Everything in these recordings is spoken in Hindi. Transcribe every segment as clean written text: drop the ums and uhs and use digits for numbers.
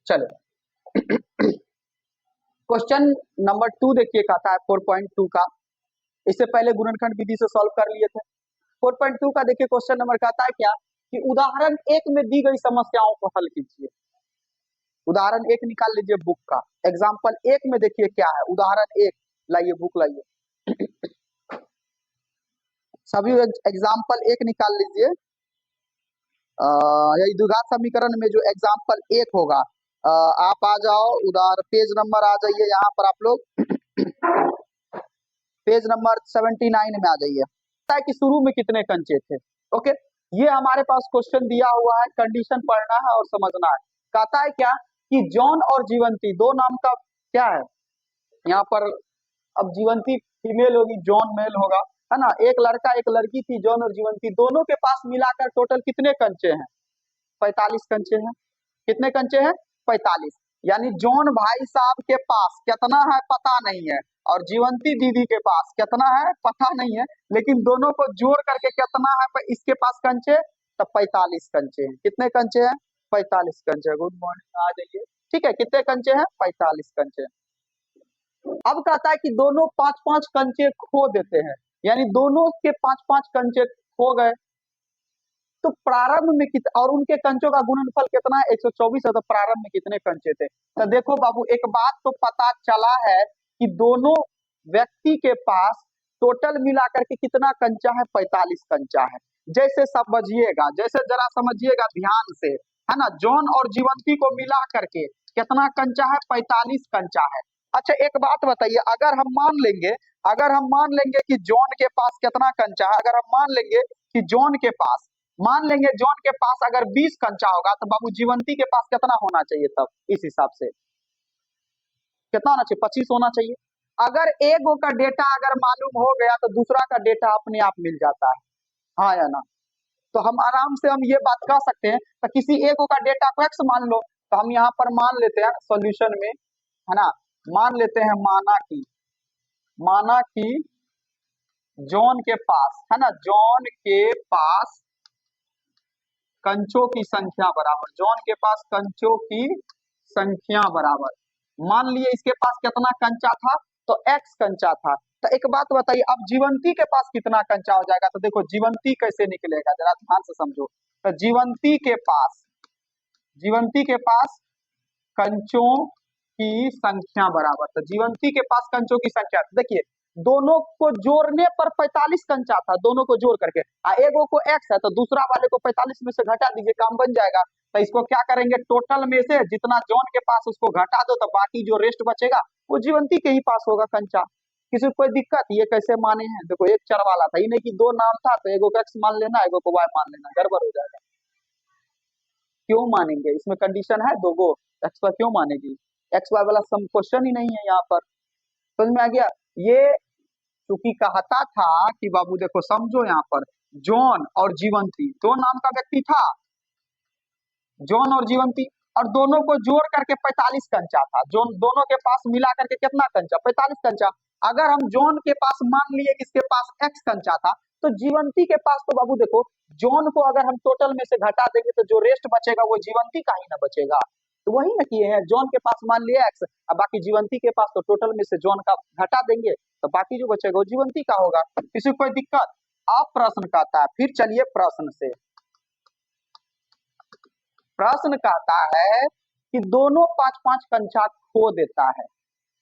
चलो क्वेश्चन नंबर 2 देखिए, कहता है 4.2 का। इससे पहले गुणनखंड विधि से सॉल्व कर लिए थे। 4.2 का देखिए क्वेश्चन नंबर कहता है क्या कि उदाहरण 1 में दी गई समस्याओं को हल कीजिए। उदाहरण 1 निकाल लीजिए बुक का। एग्जाम्पल 1 में देखिए क्या है, उदाहरण 1 लाइए, बुक लाइए, सभी एग्जाम्पल 1 निकाल लीजिए। यही द्विघात समीकरण में जो एग्जाम्पल 1 होगा, आप आ जाओ उधर, पेज नंबर आ जाइए यहाँ पर आप लोग, पेज नंबर 79 में आ जाइए। पता है कि शुरू में कितने कंचे थे। ओके, ये हमारे पास क्वेश्चन दिया हुआ है, कंडीशन पढ़ना है और समझना है। कहता है क्या कि जॉन और जीवंती दो नाम का क्या है यहाँ पर। अब जीवंती फीमेल होगी, जॉन मेल होगा, है ना। एक लड़का एक लड़की थी, जॉन और जीवंती, दोनों के पास मिलाकर टोटल कितने कंचे हैं? 45 कंचे हैं। कितने कंचे हैं? 45। यानी जॉन भाई साहब के पास कितना है पता नहीं है, और जीवंती दीदी के पास कितना है पता नहीं है, लेकिन दोनों को जोड़ करके कितना है इसके पास कंचे, तो 45 कंचे हैं। कितने कंचे हैं? 45 कंचे। गुड मॉर्निंग, आ जाइए। ठीक है, कितने कंचे हैं? 45 कंचे। अब कहता है कि दोनों 5-5 कंचे खो देते हैं, यानी दोनों के 5-5 कंचे खो गए, तो प्रारंभ में और उनके कंचों का गुणनफल कितना है? 124 है। तो प्रारंभ में कितने कंचे थे? तो देखो बाबू, एक बात तो पता चला है कि दोनों व्यक्ति के पास टोटल मिलाकर के कितना कंचा है? 45 कंचा है। जैसे समझिएगा, जैसे जरा समझिएगा ध्यान से, है ना। जॉन और जीवंती को मिला करके कितना कंचा है? 45 कंचा है। अच्छा एक बात बताइए, अगर हम मान लेंगे कि जॉन के पास कितना कंचा है, अगर हम मान लेंगे कि जॉन के पास अगर 20 कंचा होगा, तो बाबू जीवंती के पास कितना होना चाहिए? तब इस हिसाब से कितना होना चाहिए? 25 होना चाहिए। अगर एक का डेटा अगर मालूम हो गया तो दूसरा का डेटा अपने आप मिल जाता है, हाँ या ना। तो हम आराम से हम ये बात कह सकते हैं, तो किसी एक का डेटा को x मान लो, तो हम यहाँ पर मान लेते हैं सॉल्यूशन में, है ना, मान लेते हैं, माना कि जॉन के पास, है ना, जॉन के पास कंचों की संख्या बराबर, जॉन के पास कंचों की संख्या बराबर, मान लिए इसके पास कितना कंचा था? तो x कंचा था। तो एक बात बताइए, अब जीवंती के पास कितना कंचा हो जाएगा? तो देखो जीवंती कैसे निकलेगा, जरा ध्यान से समझो। तो जीवंती के पास कंचों की संख्या बराबर, तो जीवंती के पास कंचों की संख्या, देखिए दोनों को जोड़ने पर 45 कंचा था, दोनों को जोड़ करके, एगो को x है तो दूसरा वाले को 45 में से घटा दीजिए, काम बन जाएगा। तो इसको क्या करेंगे, टोटल में से जितना जॉन के पास उसको घटा दो, तो बाकी जो रेस्ट बचेगा वो जीवंती के ही पास होगा कंचा। किसी को कोई दिक्कत? ये कैसे माने हैं? देखो एक चर वाला था, ही नहीं कि दो नाम था तो एगो को x मान लेना, एगो को y मान लेना, गड़बड़ हो जाएगा। क्यों मानेंगे? इसमें कंडीशन है दो गो, एक्स वाई क्यों मानेगी? एक्स वाई वाला सम क्वेश्चन ही नहीं है यहाँ पर। समझ में आ गया? ये चूंकि कहता था कि बाबू देखो समझो, यहाँ पर जॉन और जीवंती दो नाम का व्यक्ति था, जॉन और जीवंती, और दोनों को जोड़ करके 45 कंचा था। जॉन दोनों के पास मिला करके कितना कंचा? 45 कंचा। अगर हम जॉन के पास मान लिए कि इसके पास x कंचा था, तो जीवंती के पास तो बाबू देखो, जॉन को अगर हम टोटल में से घटा देंगे तो जो रेस्ट बचेगा वो जीवंती का ही ना बचेगा। तो वही ना किए हैं, जॉन के पास मान लिया x, अब बाकी जीवंती के पास तो टोटल में से जॉन का घटा देंगे, तो बाकी जो बचेगा वो जीवंती का होगा। किसी को कोई दिक्कत? अब प्रश्न कहता है, फिर चलिए प्रश्न से। प्रश्न कहता है कि दोनों 5-5 कंचा खो देता है,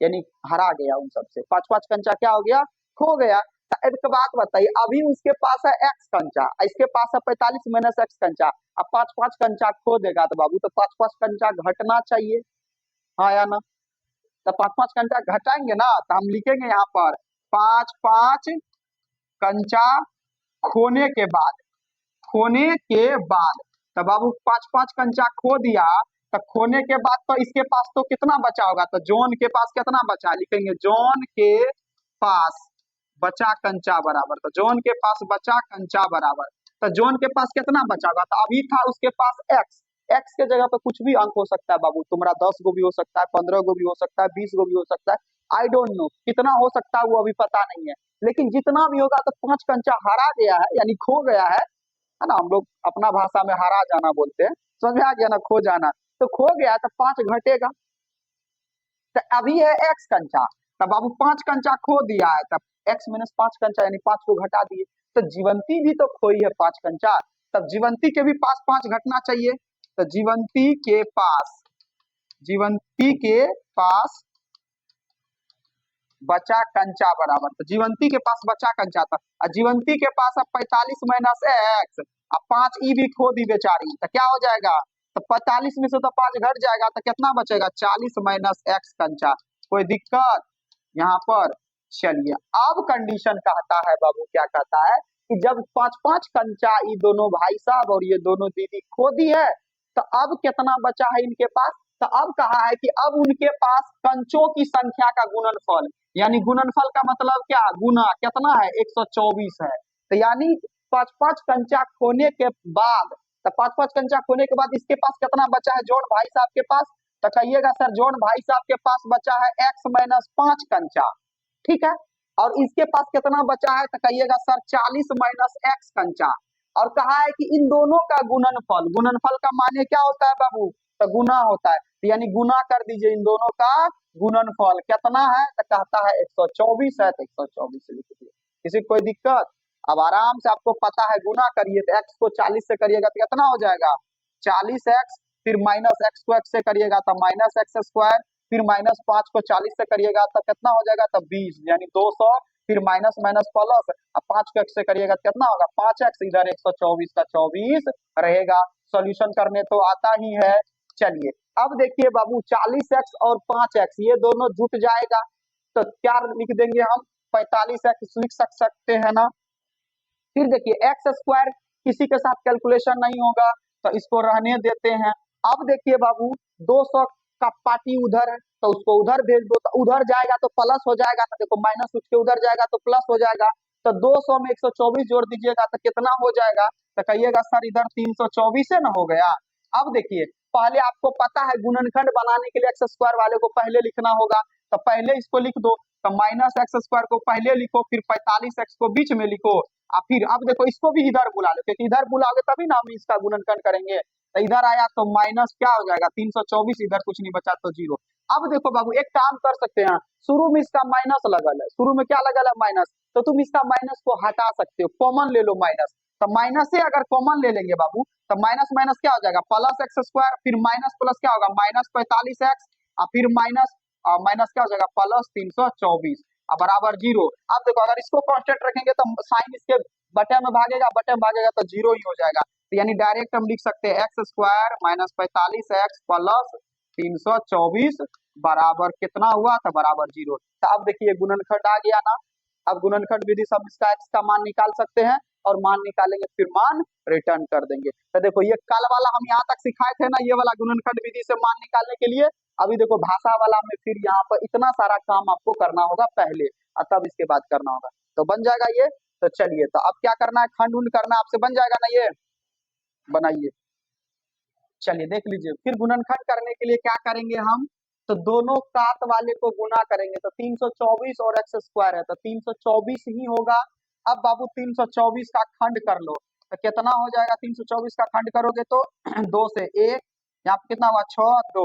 यानी हरा गया उन सबसे, 5-5 कंचा क्या हो गया? खो गया। तो एक बात बताइए, अभी उसके पास है x कंचा, इसके पास है 45 माइनस x कंचा, अब 5-5 कंचा खो देगा तो बाबू तो 5-5 कंचा घटना चाहिए, हाँ या ना। तो 5-5 कंचा घटाएंगे ना, तो हम लिखेंगे यहाँ पर 5-5 कंचा खोने के बाद, तो बाबू 5-5 कंचा खो दिया, तो खोने के बाद तो इसके पास तो कितना बचा होगा? तो जॉन के पास कितना बचा, लिखेंगे जॉन के पास बचा कंचा बराबर, तो जॉन के पास बचा कंचा बराबर, तो जॉन के पास कितना बचा होगा? तो अभी था उसके पास x के जगह पे कुछ भी अंक हो सकता है बाबू, तुम्हारा 10 गो भी हो सकता है, 15 गो भी हो सकता है, 20 गो भी हो सकता है, आई डोंट नो कितना हो सकता है वो अभी पता नहीं है, लेकिन जितना भी होगा तो 5 कंचा हरा गया है, यानी खो गया है ना। हम लोग अपना भाषा में हरा जाना बोलते हैं, समझ में आ गया ना, खो जाना। तो खो गया तो 5 घटेगा। तो अभी है x कंचा, तब बाबू 5 कंचा खो दिया है, तब x माइनस 5 कंचा यानी 5 को घटा दिए, तो जीवंती भी तो खोई है 5 कंचा, तब जीवंती के भी पास 5 घटना चाहिए। तो जीवंती के पास बचा कंचा बराबर, तो जीवंती के पास बचा कंचा था, और जीवंती के पास अब 45 माइनस एक्स, अब 5 ई भी खो दी बेचारी, तो क्या हो जाएगा, तो 45 में से तो 5 घट जाएगा, तो कितना बचेगा 40 माइनस एक्स कंचा। कोई दिक्कत यहाँ पर? चलिए अब कंडीशन कहता है बाबू, क्या कहता है कि जब 5-5 कंचा ये दोनों भाई साहब और ये दोनों दीदी खो दी है, तो अब कितना बचा है इनके पास, तो अब कहा है कि अब उनके पास कंचों की संख्या का गुणनफल, यानी गुणनफल का मतलब क्या, गुना कितना है 124 है, तो यानी 5-5 कंचा खोने के बाद, तो 5-5 कंचा खोने के बाद इसके पास कितना बचा है जोन भाई साहब के पास, तो कहिएगा सर जोन भाई साहब के पास बचा है x माइनस 5 कंचा, ठीक है, और इसके पास कितना बचा है, तो कहिएगा सर 40 माइनस एक्स कंचा, और कहा है कि इन दोनों का गुणनफल, गुणनफल का माने क्या होता है बाबू, तो गुना होता है, तो यानी गुना कर दीजिए इन दोनों का गुणनफल कितना है, तो कहता है 124 है, तो 124 लिख दिए। किसी को कोई दिक्कत? अब आराम से आपको पता है, गुना करिए तो x को 40 से करिएगा तो कितना हो जाएगा 40x, फिर माइनस x को x से करिएगा तो माइनस एक्स स्क्वायर, फिर माइनस 5 को 40 से करिएगा तो कितना हो जाएगा, तब 20 यानी 200, फिर माइनस माइनस प्लस, अब 5 को x से करिएगा तो कितना होगा 5x, इधर 124 का 24 रहेगा। सॉल्यूशन करने तो आता ही है। चलिए अब देखिए बाबू 40x और 5x ये दोनों जुट जाएगा, तो क्या लिख देंगे हम 45x लिख सकते हैं ना। फिर देखिए एक्स स्क्वायर किसी के साथ कैलकुलेशन नहीं होगा, तो इसको रहने देते हैं। अब देखिए बाबू 200 का पार्टी उधर है, तो उसको उधर भेज दो, तो उधर जाएगा तो प्लस हो जाएगा ना, देखो माइनस उठ के उधर जाएगा तो प्लस हो जाएगा, तो 200 में 124 जोड़ दीजिएगा तो कितना हो जाएगा, तो कहिएगा सर इधर 324 है ना हो गया। अब देखिए पहले आपको पता है गुणनखंड बनाने के लिए एक्स स्क्वायर वाले को पहले लिखना होगा, तो पहले इसको लिख दो, तो माइनस एक्स स्क्वायर को पहले लिखो, फिर 45x को बीच में लिखो, फिर अब देखो इसको भी इधर बुला लो, क्योंकि इधर बुलाओगे तभी ना हम इसका गुणनखंड करेंगे, तो इधर आया तो माइनस क्या हो जाएगा 324, इधर कुछ नहीं बचा तो 0। अब देखो बाबू एक काम कर सकते हैं, शुरू में इसका माइनस लगल है, शुरू में क्या लगल है माइनस, तो तुम इसका माइनस को हटा सकते हो, कॉमन ले लो माइनस, तो माइनस से अगर कॉमन ले लेंगे बाबू तो माइनस माइनस क्या हो जाएगा प्लस एक्स स्क्वायर, फिर माइनस प्लस क्या होगा माइनस 45x, और फिर माइनस माइनस क्या हो जाएगा प्लस 324 बराबर 0। अब देखो अगर इसको कांस्टेंट रखेंगे तो साइन इसके बटे में भागेगा, बटे में भागेगा तो 0 ही हो जाएगा, तो यानी डायरेक्ट हम लिख सकते हैं x square minus 45x plus 324 बराबर कितना हुआ, तो बराबर 0। तो अब देखिए गुणनखंड आ गया ना, अब गुणनखंड विधि से हम इसका x का मान निकाल सकते हैं, और मान निकालेंगे फिर मान रिटर्न कर देंगे। तो देखो ये कल वाला हम यहाँ तक सिखाए थे ना, ये वाला गुणनखंड विधि से मान निकालने के लिए, अभी देखो भाषा वाला में फिर यहाँ पर इतना सारा काम आपको करना होगा पहले, और तब इसके बाद करना होगा, तो बन जाएगा ये। तो चलिए तो अब क्या करना है, खंड उंड करना आपसे बन जाएगा ना, ये बनाइए। चलिए देख लीजिए, फिर गुणनखंड करने के लिए क्या करेंगे हम, तो दोनों काट वाले को गुना करेंगे, तो 324 और एक्स स्क्वायर है तो 324 ही होगा। अब बाबू 324 का खंड कर लो, तो कितना हो जाएगा 324 का खंड करोगे तो 2 से 1, यहाँ पे कितना हुआ 6 2,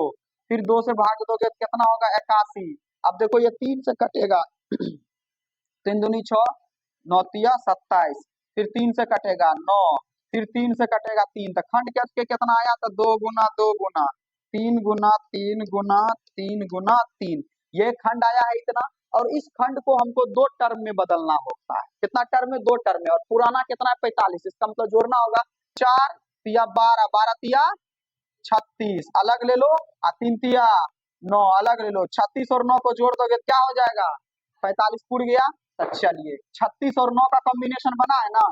फिर 2 से भाग दोगे तो कितना होगा 81। अब देखो ये 3 से कटेगा 3 दूनी 6, 9 तिया 27, फिर 3 से कटेगा 9, फिर 3 से कटेगा 3, तो खंड कट के कितना आया, तो 2 गुना 2 गुना 3 गुना 3 गुना 3 गुना 3, ये खंड आया है इतना। और इस खंड को हमको 2 टर्म में बदलना होता है, कितना टर्म में 2 टर्म में, और पुराना कितना है 45, इसका मतलब जोड़ना होगा 4 तिया 12, 12 तिया 36 अलग ले लो, और 3 तिया 9 अलग ले लो, 36 और 9 को जोड़ दोगे क्या हो जाएगा 45 पुड़ गया। तो चलिए 36 और 9 का कॉम्बिनेशन बना है ना,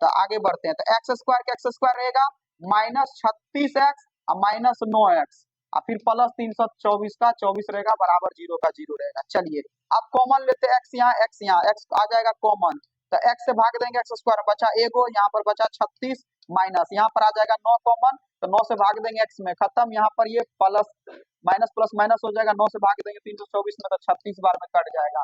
तो आगे बढ़ते हैं, तो एक्स स्क्वायर का एक्स स्क्वायर रहेगा माइनस 36x और माइनस 9x, और फिर प्लस 324 का 24 रहेगा बराबर 0 का 0 रहेगा। चलिए अब कॉमन लेते हैं, x यहाँ x आ जाएगा कॉमन, तो x से भाग देंगे एक्स स्क्वायर बचा एगो, यहाँ पर बचा 36 माइनस यहाँ पर आ जाएगा 9 कॉमन, तो 9 से भाग देंगे x में खत्म, यहाँ पर ये प्लस माइनस प्लस माइनस हो जाएगा, 9 से भाग देंगे 324 में तो 36 बार में कट जाएगा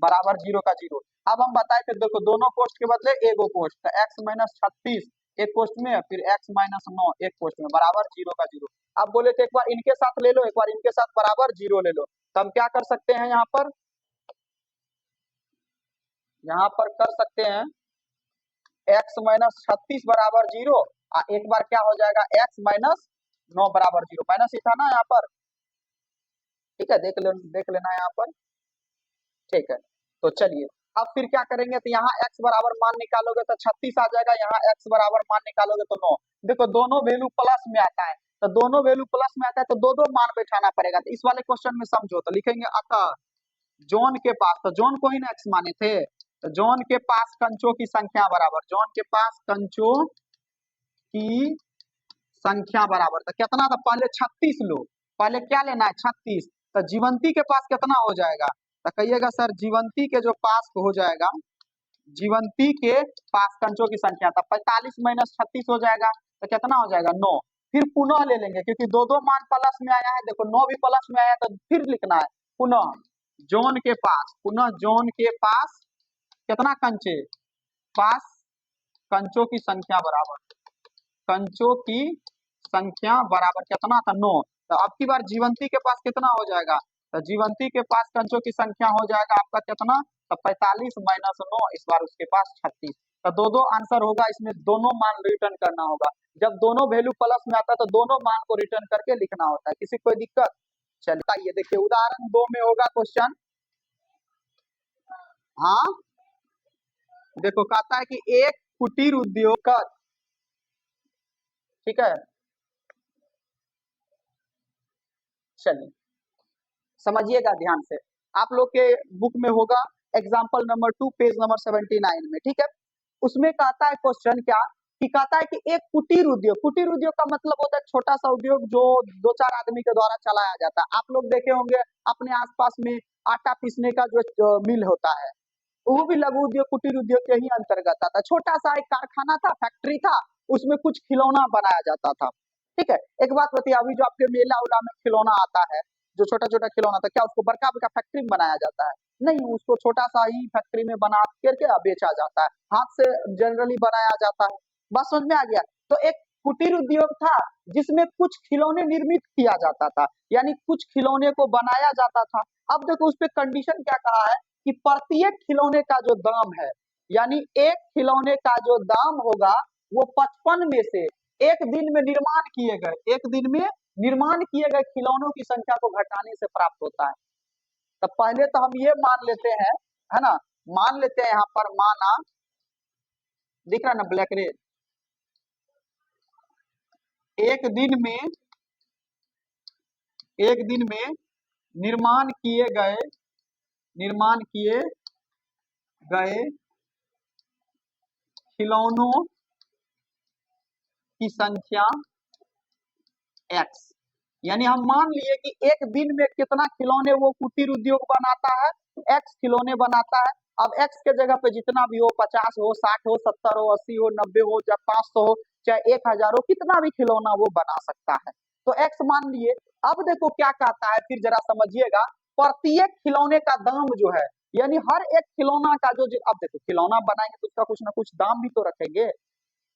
बराबर 0 का 0। अब हम बताए थे देखो दोनों कोष्ट के बदले एगो कोष्ट, तो x माइनस 36 एक पोस्ट में, फिर x माइनस 9 एक पोस्ट में, बराबर 0 का 0। अब बोले थे एक बार इनके साथ ले लो, एक बार इनके साथ बराबर 0 ले लो, तो हम क्या कर सकते हैं यहाँ पर कर सकते हैं x माइनस 36 बराबर 0, एक बार क्या हो जाएगा x माइनस 9 बराबर 0, माइनस ही था ना यहाँ पर। ठीक है, देख लेना यहाँ पर। ठीक है, तो चलिए अब फिर क्या करेंगे, तो यहाँ x बराबर मान निकालोगे तो 36 आ जाएगा, यहाँ x बराबर मान निकालोगे तो 9। देखो दोनों वैल्यू प्लस में आता है, तो दोनों वैल्यू प्लस में आता है तो दो दो मान बैठाना पड़ेगा। तो इस वाले क्वेश्चन में समझो तो लिखेंगे अतः जोन के पास, तो जोन को ही ना x माने थे, तो जोन के पास कंचों की संख्या बराबर, जोन के पास कंचों की संख्या बराबर, तो कितना था, पहले 36 लो, पहले क्या लेना है 36, तो जीवंती के पास कितना हो जाएगा, तो कहिएगा सर जीवंती के जो पास हो जाएगा, जीवंती के पास कंचों की संख्या था 45 माइनस 36 हो जाएगा, तो कितना हो जाएगा 9। फिर पुनः ले लेंगे क्योंकि दो दो मान प्लस में आया है, देखो 9 भी प्लस में आया है, तो फिर लिखना है पुनः जोन के पास, पुनः जोन के पास कितना कंचे, पास कंचों की संख्या बराबर, कंचों की संख्या बराबर कितना था 9। तो अब की बार जीवंती के पास कितना हो जाएगा, तो जीवंती के पास कंचों की संख्या हो जाएगा आपका कितना, तो 45 माइनस 9, इस बार उसके पास 36। तो दो दो आंसर होगा, इसमें दोनों मान रिटर्न करना होगा, जब दोनों वैल्यू प्लस में आता है तो दोनों मान को रिटर्न करके लिखना होता है। किसी कोई दिक्कत, चलिए ये देखिए उदाहरण 2 में होगा क्वेश्चन। हाँ देखो कहता है कि एक कुटीर उद्योग, ठीक है चलिए समझिएगा ध्यान से, आप लोग के बुक में होगा एग्जाम्पल नंबर 2 पेज नंबर 79 में, ठीक है। उसमें कहता है क्वेश्चन क्या कि कहता है कि एक कुटीर उद्योग का मतलब होता है छोटा सा उद्योग जो दो चार आदमी के द्वारा चलाया जाता है। आप लोग देखे होंगे अपने आसपास में आटा पीसने का जो मिल होता है, वो भी लघु उद्योग कुटीर उद्योग के ही अंतर्गत आता है। छोटा सा एक कारखाना था, फैक्ट्री था, उसमें कुछ खिलौना बनाया जाता था। ठीक है, एक बात बताइए, अभी जो आपके मेला उला में खिलौना आता है, जो छोटा छोटा खिलौना था, क्या उसको बड़का बड़का फैक्ट्री में बनाया जाता है? नहीं, उसको छोटा सा ही फैक्ट्री में बना करके बेचा जाता है, हाथ से जनरली बनाया जाता है। बात समझ में आ गया? तो एक कुटीर उद्योग था जिसमें कुछ खिलौने निर्मित किया जाता था, यानी कुछ खिलौने को बनाया जाता था। अब देखो उस पर कंडीशन क्या कहा है कि प्रत्येक खिलौने का जो दाम है, यानी एक खिलौने का जो दाम होगा वो 55 में से एक दिन में निर्माण किए गए, एक दिन में निर्माण किए गए खिलौनों की संख्या को घटाने से प्राप्त होता है। तो पहले तो हम ये मान लेते हैं, है ना, मान लेते हैं यहाँ पर, माना दिख रहा है ना ब्लैक रे, एक दिन में, एक दिन में निर्माण किए गए, निर्माण किए गए खिलौनों की संख्या x, यानी हम मान लिए कि एक दिन में कितना खिलौने वो कुटीर उद्योग बनाता है, x खिलौने बनाता है। अब x के जगह पे जितना भी हो, 50 हो, 60 हो, 70 हो, 80 हो, 90 हो, चाहे 500 हो, चाहे 1000 हो, कितना भी खिलौना वो बना सकता है, तो x मान लिए। अब देखो क्या कहता है, फिर जरा समझिएगा, प्रत्येक खिलौने का दाम जो है, यानी हर एक खिलौना का जो, अब देखो खिलौना बनाएंगे तो उसका कुछ ना कुछ दाम भी तो रखेंगे,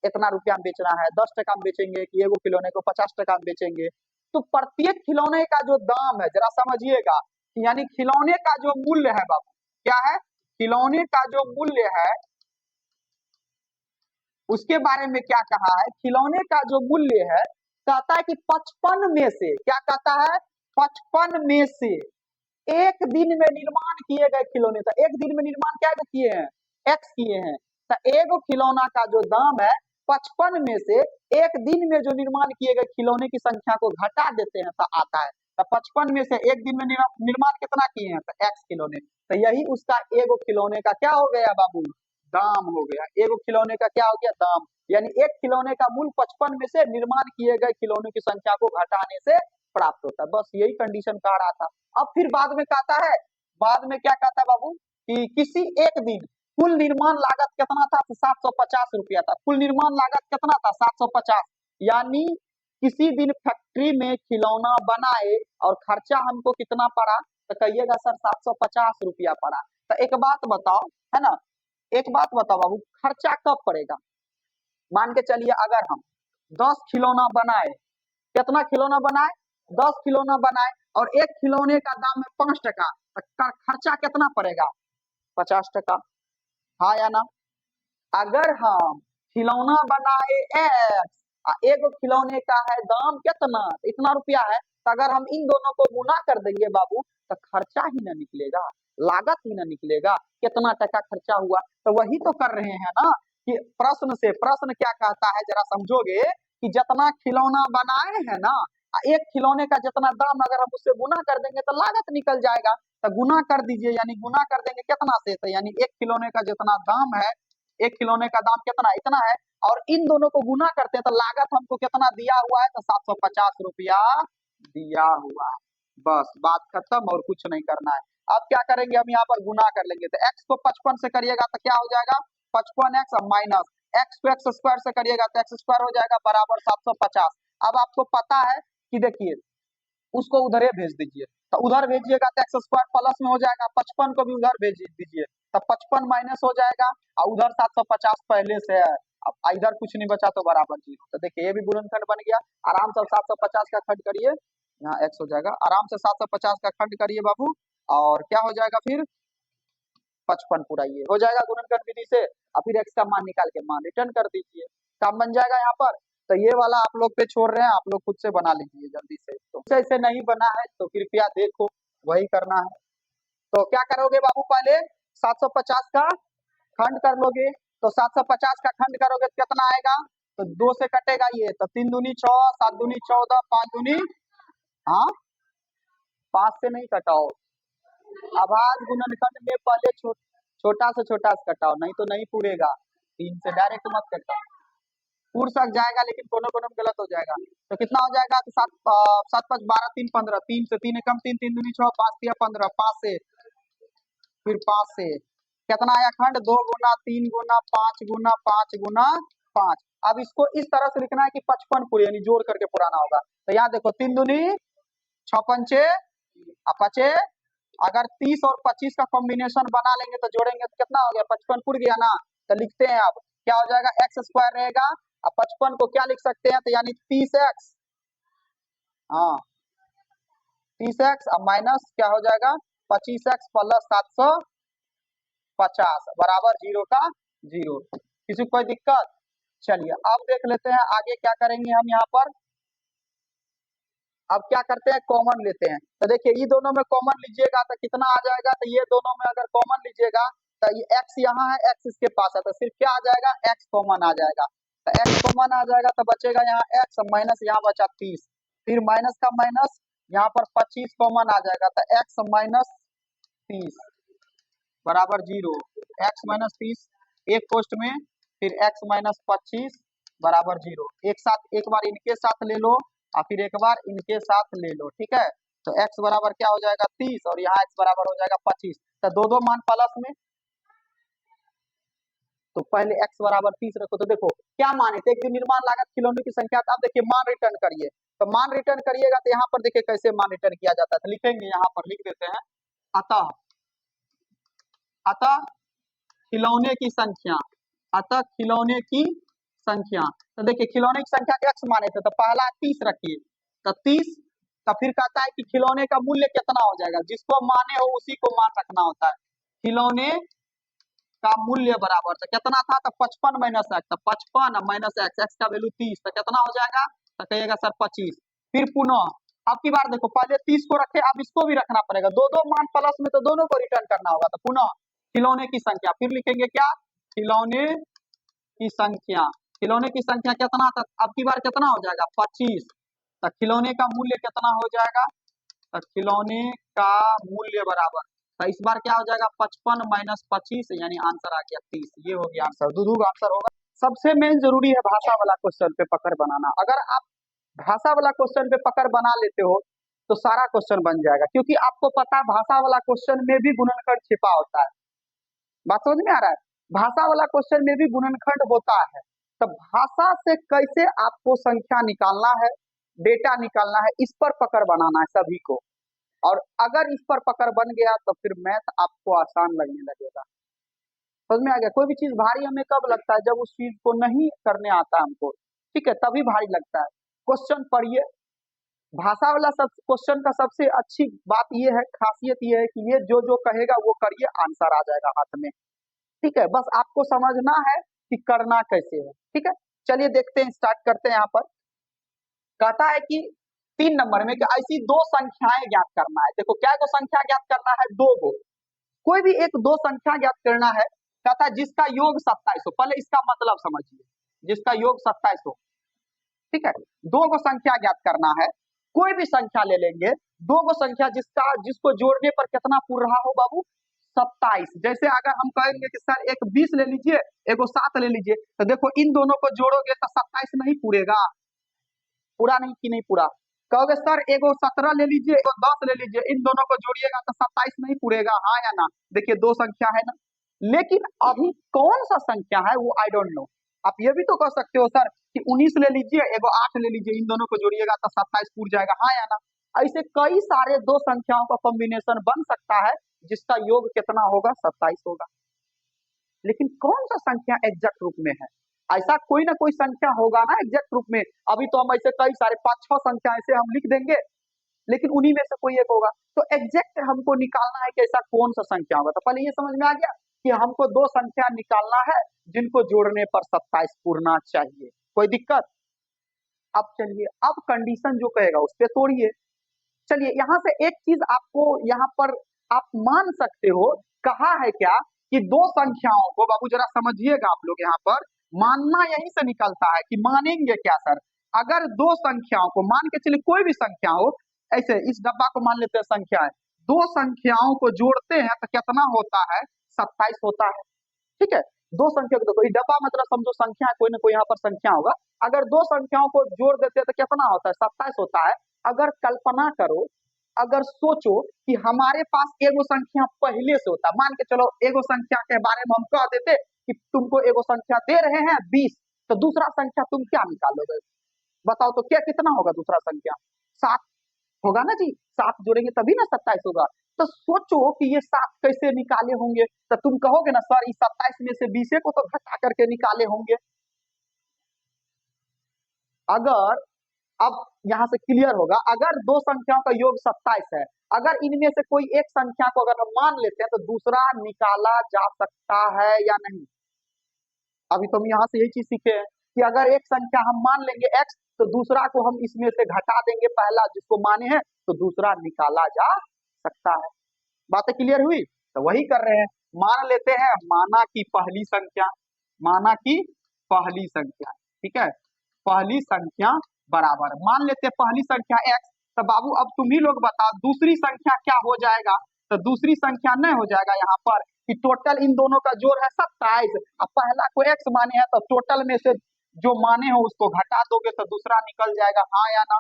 इतना रुपया में बेचना है, 10 टका में बेचेंगे कि एगो खिलौने को 50 टका में बेचेंगे। तो प्रत्येक खिलौने का जो दाम है जरा समझिएगा, यानी खिलौने का जो मूल्य है बाबू, क्या है, खिलौने का जो मूल्य है उसके बारे में क्या कहा है, खिलौने का जो मूल्य है, कहता है कि 55 में से, क्या कहता है, 55 में से एक दिन में निर्माण किए गए खिलौने, तो एक दिन में निर्माण क्या किए हैं, एक्स किए हैं, तो एक खिलौना का जो दाम है 55 में से एक दिन में जो निर्माण किए गए खिलौने की संख्या को घटा देते हैं तो आता है, तो 55 में से एक दिन में निर्माण कितना किए हैं, तो एक्स खिलौने, तो यही उसका एगो खिलौने का क्या हो गया बाबू, दाम हो गया। एगो खिलौने का क्या हो गया, दाम, यानी एक खिलौने का मूल्य 55 में से निर्माण किए गए खिलौने की संख्या को घटाने से प्राप्त होता है। बस यही कंडीशन कह रहा था। अब फिर बाद में कहता है, बाद में क्या कहता है बाबू, कि किसी एक दिन कुल निर्माण लागत कितना था, तो 750 रुपया था, कुल निर्माण लागत कितना था 750, यानी किसी दिन फैक्ट्री में खिलौना बनाए और खर्चा हमको कितना पड़ा, तो कहिएगा सर 750 रुपया पड़ा। तो एक बात बताओ, है ना, एक बात बताओ बाबू, खर्चा कब पड़ेगा, मान के चलिए अगर हम 10 खिलौना बनाए, कितना खिलौना बनाए, 10 खिलौना बनाए, और एक खिलौने का दाम है 5 टका, तो खर्चा कितना पड़ेगा, 50 टका। हाँ या ना? अगर हम खिलौना बनाए एक्स, एक खिलौने का है दाम कितना, इतना रुपया है, तो अगर हम इन दोनों को गुना कर देंगे बाबू, तो खर्चा ही ना निकलेगा, लागत ही ना निकलेगा, कितना टका खर्चा हुआ। तो वही तो कर रहे हैं ना कि प्रश्न क्या कहता है, जरा समझोगे कि जितना खिलौना बनाए हैं ना, एक खिलौने का जितना दाम अगर हम उससे गुना कर देंगे तो लागत निकल जाएगा। तो गुना कर दीजिए, यानी गुना कर देंगे कितना से, तो यानी एक खिलौने का जितना दाम है, एक खिलौने का दाम कितना, इतना है, और इन दोनों को गुना करते हैं तो लागत हमको कितना दिया हुआ है, तो 750 रुपया दिया हुआ है। बस बात खत्म, और कुछ नहीं करना है। अब क्या करेंगे, हम यहाँ पर गुना कर लेंगे, तो x को 55 से करिएगा तो क्या हो जाएगा, 55x माइनस x को x स्क्वायर से करिएगा तो x स्क्वायर हो जाएगा बराबर 750। अब आपको पता है कि देखिए उसको उधर ही भेज दीजिए, तो उधर भेजिएगा तो एक्स स्क्वायर प्लस में हो जाएगा, 55 को भी उधर भेज दीजिए, तो 55 माइनस हो जाएगा, और उधर 750 पहले से है, अब इधर कुछ नहीं बचा तो बराबर 0। तो देखिए ये भी गुणनखंड बन गया, आराम से 750 का खंड करिए, यहाँ x हो जाएगा, आराम से 750 का खंड करिए बाबू, और क्या हो जाएगा फिर 55 पूरा, ये हो जाएगा गुणनखंड विधि से। और फिर x का मान निकाल के मान रिटर्न कर दीजिए, काम बन जाएगा यहाँ पर। तो ये वाला आप लोग पे छोड़ रहे हैं, आप लोग खुद से बना लीजिए जल्दी से, तो ऐसे नहीं बना है तो कृपया देखो, वही करना है। तो क्या करोगे बाबू, पहले 750 का खंड कर लोगे, तो 750 का खंड करोगे तो कितना आएगा, तो 2 से कटेगा ये, तो 3 दूनी 6, 7 दूनी 14, 5 दूनी, हाँ 5 से नहीं कटाओ, आभाज गुणनखंड में पहले छोटा से छोटा से कटाओ, नहीं तो नहीं पूरेगा, 3 से डायरेक्ट मत कटाओ, पूर सक जाएगा लेकिन कोनो कोनो में गलत हो जाएगा। तो कितना हो जाएगा, तो 7 5 12 3 15, 3 से 3 एकम 3, 3 दूनी 6, 5 3 15, 5 से फिर 5 से कितना आया खंड, 2 गुना 3 गुना 5 गुना 5 गुना 5। अब इसको इस तरह से लिखना है कि 55 पूरे, यानी जोड़ करके पुराना होगा। तो यहाँ देखो 3 दूनी 6 पंचे अपचे, अगर 30 और 25 का कॉम्बिनेशन बना लेंगे तो जोड़ेंगे तो कितना हो गया, 55 पुर गया ना। तो लिखते हैं अब क्या हो जाएगा, एक्स स्क्वायर रहेगा, अब 55 को क्या लिख सकते हैं, तो यानी 30x, हाँ 30x, अब माइनस क्या हो जाएगा 25x प्लस 750 बराबर 0 का 0। किसी को कोई दिक्कत? चलिए अब देख लेते हैं आगे क्या करेंगे हम यहाँ पर। अब क्या करते हैं, कॉमन लेते हैं, तो देखिए ये दोनों में कॉमन लीजिएगा तो कितना आ जाएगा, तो ये दोनों में अगर कॉमन लीजिएगा तो ये x यहाँ है, x इसके पास है, तो सिर्फ क्या आ जाएगा, x कॉमन आ जाएगा, तो x कॉमन आ जाएगा तो बचेगा यहाँ x माइनस यहाँ बचा 30, फिर माइनस का माइनस यहाँ पर 25 कॉमन आ जाएगा, तो x माइनस 30 बराबर 0, x माइनस 30 एक पोस्ट में, फिर x माइनस 25 बराबर 0, एक साथ एक बार इनके साथ ले लो और फिर एक बार इनके साथ ले लो, ठीक है। तो x बराबर क्या हो जाएगा 30 और यहाँ x बराबर हो जाएगा 25, तो दो दो मान प्लस में, तो पहले x बराबर 30 रखो। तो देखो क्या मान है, एक दिन निर्माण लागत खिलौनों की संख्या, अब देखिए मान रिटर्न करिए, तो मान रिटर्न करिएगा तो यहाँ पर देखिए कैसे मान रिटर्न किया जाता है, तो लिखेंगे यहाँ पर लिख देते हैं, अतः अतः खिलौने की संख्या, अतः खिलौने की संख्या, तो देखिए खिलौने की संख्या x माने थे तो पहला 30 रखिए, तो 30, तो फिर कहता है कि खिलौने का मूल्य कितना हो जाएगा, जिसको माने हो उसी को मान रखना होता है। खिलौने का मूल्य बराबर से कितना था, तो 55 माइनस एक्स, तो 55 माइनस एक्स, एक्स का वैल्यू 30, तो कितना हो जाएगा, तो कहिएगा सर 25। फिर पुनः अब की बार देखो पहले 30 को रखे, अब इसको भी रखना पड़ेगा, दो दो मान प्लस में तो दोनों को रिटर्न करना होगा, तो पुनः खिलौने की संख्या, फिर लिखेंगे क्या, खिलौने की संख्या, खिलौने की संख्या कितना था, अब की बार कितना हो जाएगा 25, तो खिलौने का मूल्य कितना हो जाएगा, तो खिलौने का मूल्य बराबर, तो इस बार क्या हो जाएगा 55 माइनस 25, यानी आंसर आ गया 30, ये हो गया आंसर, दूधू का आंसर होगा। सबसे मेन जरूरी है भाषा वाला क्वेश्चन पे पकड़ बनाना, अगर आप भाषा वाला क्वेश्चन पे पकड़ बना लेते हो तो सारा क्वेश्चन बन जाएगा, क्योंकि आपको पता है भाषा वाला क्वेश्चन में भी गुणनखंड छिपा होता है, बात समझ में आ रहा है, भाषा वाला क्वेश्चन में भी गुणनखंड होता है। तो भाषा से कैसे आपको संख्या निकालना है, डेटा निकालना है, इस पर पकड़ बनाना है सभी को, और अगर इस पर पकड़ बन गया तो फिर मैथ आपको आसान लगने लगेगा। समझ में आ गया? कोई भी चीज भारी हमें कब लगता है, जब उस चीज को नहीं करने आता हमको, ठीक है, तभी भारी लगता है। क्वेश्चन पढ़िए, भाषा वाला सब क्वेश्चन का सबसे अच्छी बात ये है, खासियत ये है कि ये जो जो कहेगा वो करिए, आंसर आ जाएगा हाथ में, ठीक है। बस आपको समझना है कि करना कैसे है, ठीक है। चलिए देखते हैं, स्टार्ट करते हैं। यहाँ पर कहता है कि 3 नंबर में कि ऐसी दो संख्याएं ज्ञात करना है। देखो क्या को संख्या ज्ञात करना है, दो को, कोई भी एक दो संख्या ज्ञात करना है। कहता है जिसका योग 27 हो, पहले इसका मतलब समझिए, जिसका योग 27 हो, ठीक है। दो को संख्या ज्ञात करना है, कोई भी संख्या ले लेंगे, दो को संख्या जिसको जोड़ने पर कितना पूर रहा हो बाबू, 27। जैसे अगर हम कहेंगे कि सर एक 20 ले लीजिए, एक 7 ले लीजिए, तो देखो इन दोनों को जोड़ोगे तो 27 नहीं पूरेगा, पूरा नहीं कि नहीं पूरा। कहोगे सर एगो 17 ले लीजिए, एगो 10 ले लीजिए, इन दोनों को जोड़िएगा तो 27 नहीं पूरेगा, हाँ या ना? देखिए दो संख्या है ना, लेकिन अभी कौन सा संख्या है वो आई डोंट नो। आप ये भी तो कह सकते हो सर कि 19 ले लीजिए, एगो 8 ले लीजिए, इन दोनों को जोड़िएगा तो 27 पूर जाएगा, हाँ या ना? ऐसे कई सारे दो संख्याओं का कॉम्बिनेशन बन सकता है जिसका योग कितना होगा, 27 होगा। लेकिन कौन सा संख्या एग्जैक्ट रूप में है, ऐसा कोई ना कोई संख्या होगा ना एग्जैक्ट रूप में। अभी तो हम ऐसे कई सारे 5-6 संख्या ऐसे हम लिख देंगे, लेकिन उन्हीं में से कोई एक होगा। तो एग्जैक्ट हमको निकालना है कि ऐसा कौन सा संख्या होगा। तो पहले ये समझ में आ गया कि हमको दो संख्या निकालना है जिनको जोड़ने पर 27 पूरना चाहिए। कोई दिक्कत? अब चलिए, अब कंडीशन जो कहेगा उस पर तोड़िए। चलिए यहाँ से एक चीज आपको यहाँ पर आप मान सकते हो, कहा है क्या कि दो संख्याओं को, बाबू जरा समझिएगा आप लोग, यहाँ पर मानना यहीं से निकलता है कि मानेंगे क्या सर। अगर दो संख्याओं को मान के चलिए, कोई भी संख्या हो, ऐसे इस डब्बा को मान लेते हैं संख्या है, दो संख्याओं को जोड़ते हैं तो कितना होता है, 27 होता है, ठीक है। दो संख्या को देखो, ये डब्बा मतलब समझो संख्या है, कोई ना कोई यहाँ पर संख्या होगा। अगर दो संख्याओं को जोड़ देते हैं तो कितना होता है, 27 होता है। अगर कल्पना करो, अगर सोचो कि हमारे पास एगो संख्या पहले से होता, मान के चलो एगो संख्या के बारे में हम कह देते कि तुमको एगो संख्या दे रहे हैं 20, तो दूसरा संख्या तुम क्या निकालोगे, बताओ तो क्या कितना होगा दूसरा संख्या, 7 होगा ना जी। 7 जोड़ेंगे तभी ना 27 होगा। तो सोचो कि ये 7 कैसे निकाले होंगे, तो तुम कहोगे ना सर इस 27 में से 20 को तो घटा करके निकाले होंगे। अगर अब यहाँ से क्लियर होगा, अगर दो संख्याओं का योग 27 है, अगर इनमें से कोई एक संख्या को अगर हम मान लेते हैं तो दूसरा निकाला जा सकता है या नहीं। अभी तो हम यहाँ से यही चीज सीखे हैं कि अगर एक संख्या हम मान लेंगे x, तो दूसरा को हम इसमें से घटा देंगे, पहला जिसको माने हैं, तो दूसरा निकाला जा सकता है। बातें क्लियर हुई? तो वही कर रहे हैं, मान लेते हैं माना की पहली संख्या, माना की पहली संख्या, ठीक है, पहली संख्या बराबर, मान लेते हैं पहली संख्या x। तो बाबू अब तुम ही लोग बताओ दूसरी संख्या क्या हो जाएगा, तो दूसरी संख्या नहीं हो जाएगा यहाँ पर कि टोटल इन दोनों का जोड़ है 27, अब पहला को x माने हैं तो टोटल में से जो माने हो उसको घटा दोगे तो दूसरा निकल जाएगा, हाँ या ना?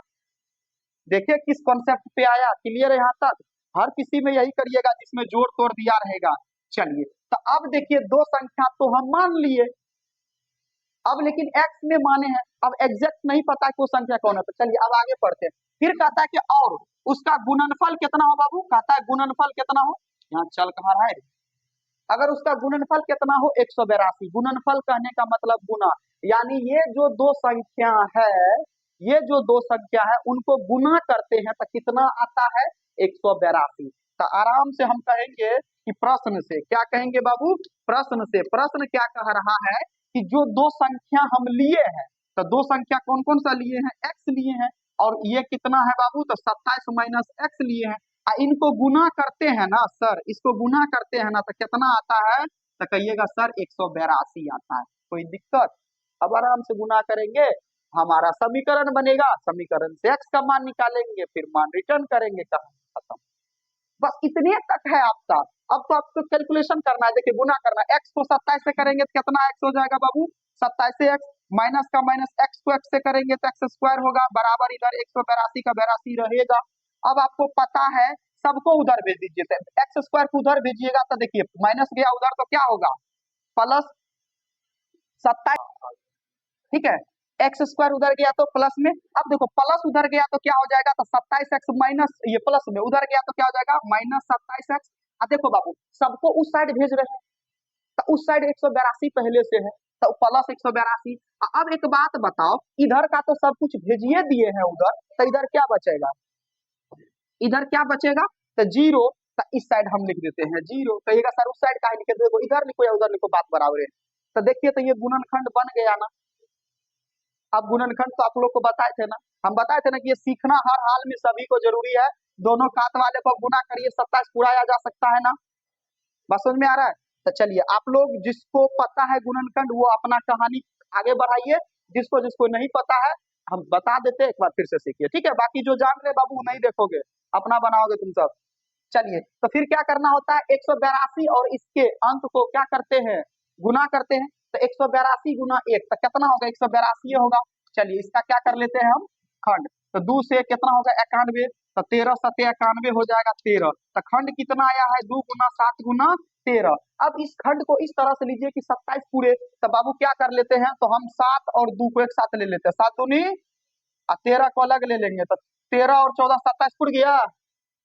देखिए किस कॉन्सेप्ट पे आया, क्लियर है यहाँ तक? हर किसी में यही करिएगा जिसमें जोड़ तोड़ दिया रहेगा। चलिए तो अब देखिए दो संख्या तो हम मान लिए, अब लेकिन x में माने हैं, अब एग्जैक्ट नहीं पता कि वो संख्या कौन है। तो चलिए अब आगे पढ़ते हैं। फिर कहता है कि और उसका गुणनफल कितना हो बाबू, कहता है गुणनफल कितना हो, यहाँ चल कहाँ रहा है, अगर उसका गुणनफल कितना हो 182। गुणनफल कहने का मतलब गुना, यानी ये जो दो संख्या है, ये जो दो संख्या है उनको गुना करते हैं तो कितना आता है, 182। तो आराम से हम कहेंगे कि प्रश्न से, क्या कहेंगे बाबू, प्रश्न से, प्रश्न क्या कह रहा है कि जो दो संख्या हम लिए हैं, तो दो संख्या कौन कौन सा लिए हैं, x लिए हैं, और ये कितना है बाबू, तो 27 माइनस x लिए हैं। इनको गुना करते हैं ना सर, इसको गुना करते हैं ना तो कितना आता है, तो कहिएगा सर 182 आता है। कोई दिक्कत? अब आराम से गुना करेंगे, हमारा समीकरण बनेगा, समीकरण से x का मान निकालेंगे, फिर मान रिटर्न करेंगे, कहानी खत्म। बस इतने तक है आपका। अब तो आपको कैलकुलेशन करना है, देखिए गुना करना, x को 27 से करेंगे तो कितना x हो जाएगा बाबू, 27 से x, माइनस का माइनस x को x से करेंगे तो x स्क्वायर होगा, बराबर इधर 182 का 82 रहेगा। अब आपको पता है सबको उधर भेज दीजिए, एक्स स्क्वायर को उधर भेजिएगा तो देखिए माइनस गया उधर तो क्या होगा, प्लस 27, ठीक है, एक्स स्क्वायर उधर गया तो प्लस में, अब देखो प्लस उधर गया तो क्या हो जाएगा, तो 27x माइनस ये प्लस में उधर गया तो क्या हो जाएगा, माइनस 27x। अब देखो बाबू सबको उस साइड भेज रहे हैं, तो उस साइड 182 पहले से है तो प्लस 182। अब एक बात बताओ, इधर का तो सब कुछ भेजिए दिए हैं उधर, तो इधर क्या बचेगा, इधर क्या बचेगा, तो जीरो। तो इस साइड हम लिख देते हैं जीरो। कहिएगा सर उस साइड का लिखे, देखो इधर लिखो या उधर लिखो बात बराबर है। तो देखिए तो ये गुणनखंड बन गया ना। अब गुणनखंड तो आप लोग को बताए थे ना, हम बताए थे ना कि ये सीखना हर हाल में सभी को जरूरी है। दोनों कात वाले को गुना करिए, 27 पुराया जा सकता है ना, बस समझ में आ रहा है। तो चलिए आप लोग जिसको पता है गुणनखंड वो अपना कहानी आगे बढ़ाइए, जिसको जिसको नहीं पता है हम बता देते, एक बार फिर से सीखिए, ठीक है। बाकी जो जान रहे बाबू नहीं देखोगे, अपना बनाओगे तुम सब। चलिए तो फिर क्या करना होता है, 182 और इसके अंक को क्या करते हैं, गुना करते हैं। तो 182 गुना 1 तो कितना होगा, 182 होगा। चलिए इसका क्या कर लेते हैं हम खंड, तो 2 से कितना होगा 91, तो 13 सत्ते 91 हो जाएगा 13। तो खंड कितना आया है, 2 गुना 7 गुना 13। अब इस खंड को इस तरह से लीजिए कि 27 पूरे। तो बाबू क्या कर लेते हैं, तो हम 7 और 2 को एक साथ ले लेते हैं, 7 दूनी और 13 को अलग ले लेंगे। तो 13 और 14 27 पुर गया,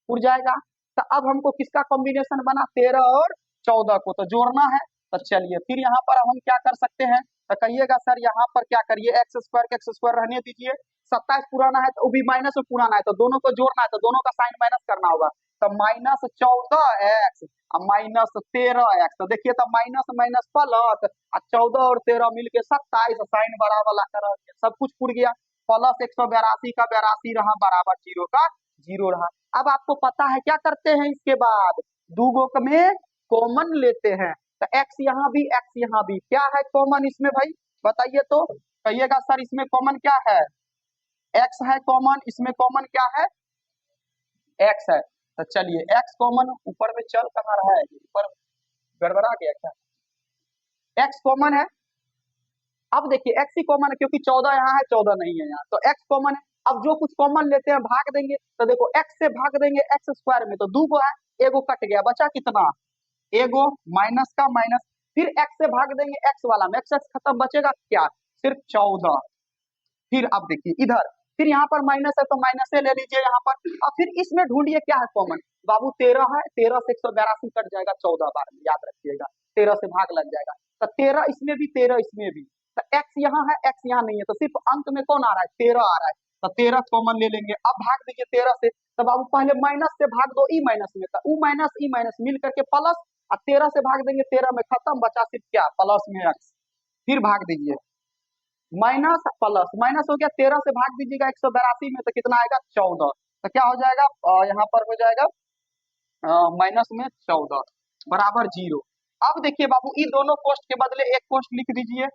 पुर जाएगा। तो अब हमको किसका कॉम्बिनेशन बना, 13 और 14 को तो जोड़ना है। तो चलिए फिर यहाँ पर हम क्या कर सकते हैं, तो कहिएगा सर यहाँ पर क्या करिए, एक्स स्क्वायर रहने दीजिए। 27 पुराना है तो वो भी माइनस में पुराना है, तो दोनों को जोड़ना है, तो दोनों का साइन माइनस करना होगा। तो -14x और -13x, तो देखिए तो माइनस माइनस प्लस और 14 और 13 मिलके 27, साइन बराबर ला कर सब कुछ पुर गया। प्लस 182 का 82 रहा बराबर जीरो का जीरो रहा। अब आपको पता है क्या करते हैं, इसके बाद दूगो में कॉमन लेते हैं। तो x यहाँ भी क्या है कॉमन इसमें भाई, बताइए तो, कहिएगा सर इसमें कॉमन क्या है, x है कॉमन, इसमें कॉमन क्या है, x है। तो चलिए x कॉमन, ऊपर में चल कहाँ रहा है, ऊपर गड़बड़ा गया क्या, x कॉमन है। अब देखिए x ही कॉमन है क्योंकि 14 यहाँ है 14 नहीं है यहाँ, तो x कॉमन है। अब जो कुछ कॉमन लेते हैं भाग देंगे, तो देखो x से भाग देंगे x स्क्वायर में, तो 2 को है, एगो कट गया, बचा कितना, एगो माइनस का माइनस। फिर x से भाग देंगे x वाला में, x खत्म, बचेगा क्या, सिर्फ 14। फिर अब देखिए इधर, फिर यहाँ पर माइनस है तो माइनस से ले लीजिए यहाँ पर। और फिर इसमें ढूंढिए क्या है कॉमन, बाबू 13 है, 13 से 182 कट जाएगा 14 बार में, याद रखिएगा 13 से भाग लग जाएगा। तो 13 इसमें भी 13 इसमें भी, तो x यहाँ है x यहाँ नहीं है, तो सिर्फ अंक में कौन आ रहा है 13 आ रहा है, तो 13 कॉमन ले लेंगे। अब भाग दीजिए 13 से, तो बाबू पहले माइनस से भाग दो ई माइनस में, तो u माइनस ई माइनस मिल करके प्लस, और 13 से भाग देंगे 13 में, खत्म, बचा सिर्फ क्या प्लस में x। फिर भाग दीजिए माइनस प्लस, माइनस हो गया, 13 से भाग दीजिएगा 182 में, तो कितना आएगा 14। तो क्या हो जाएगा, यहाँ पर हो जाएगा माइनस में 14 बराबर जीरो। अब देखिए बाबू इन दोनों कोष्ट के बदले एक कोष्ट लिख दीजिए,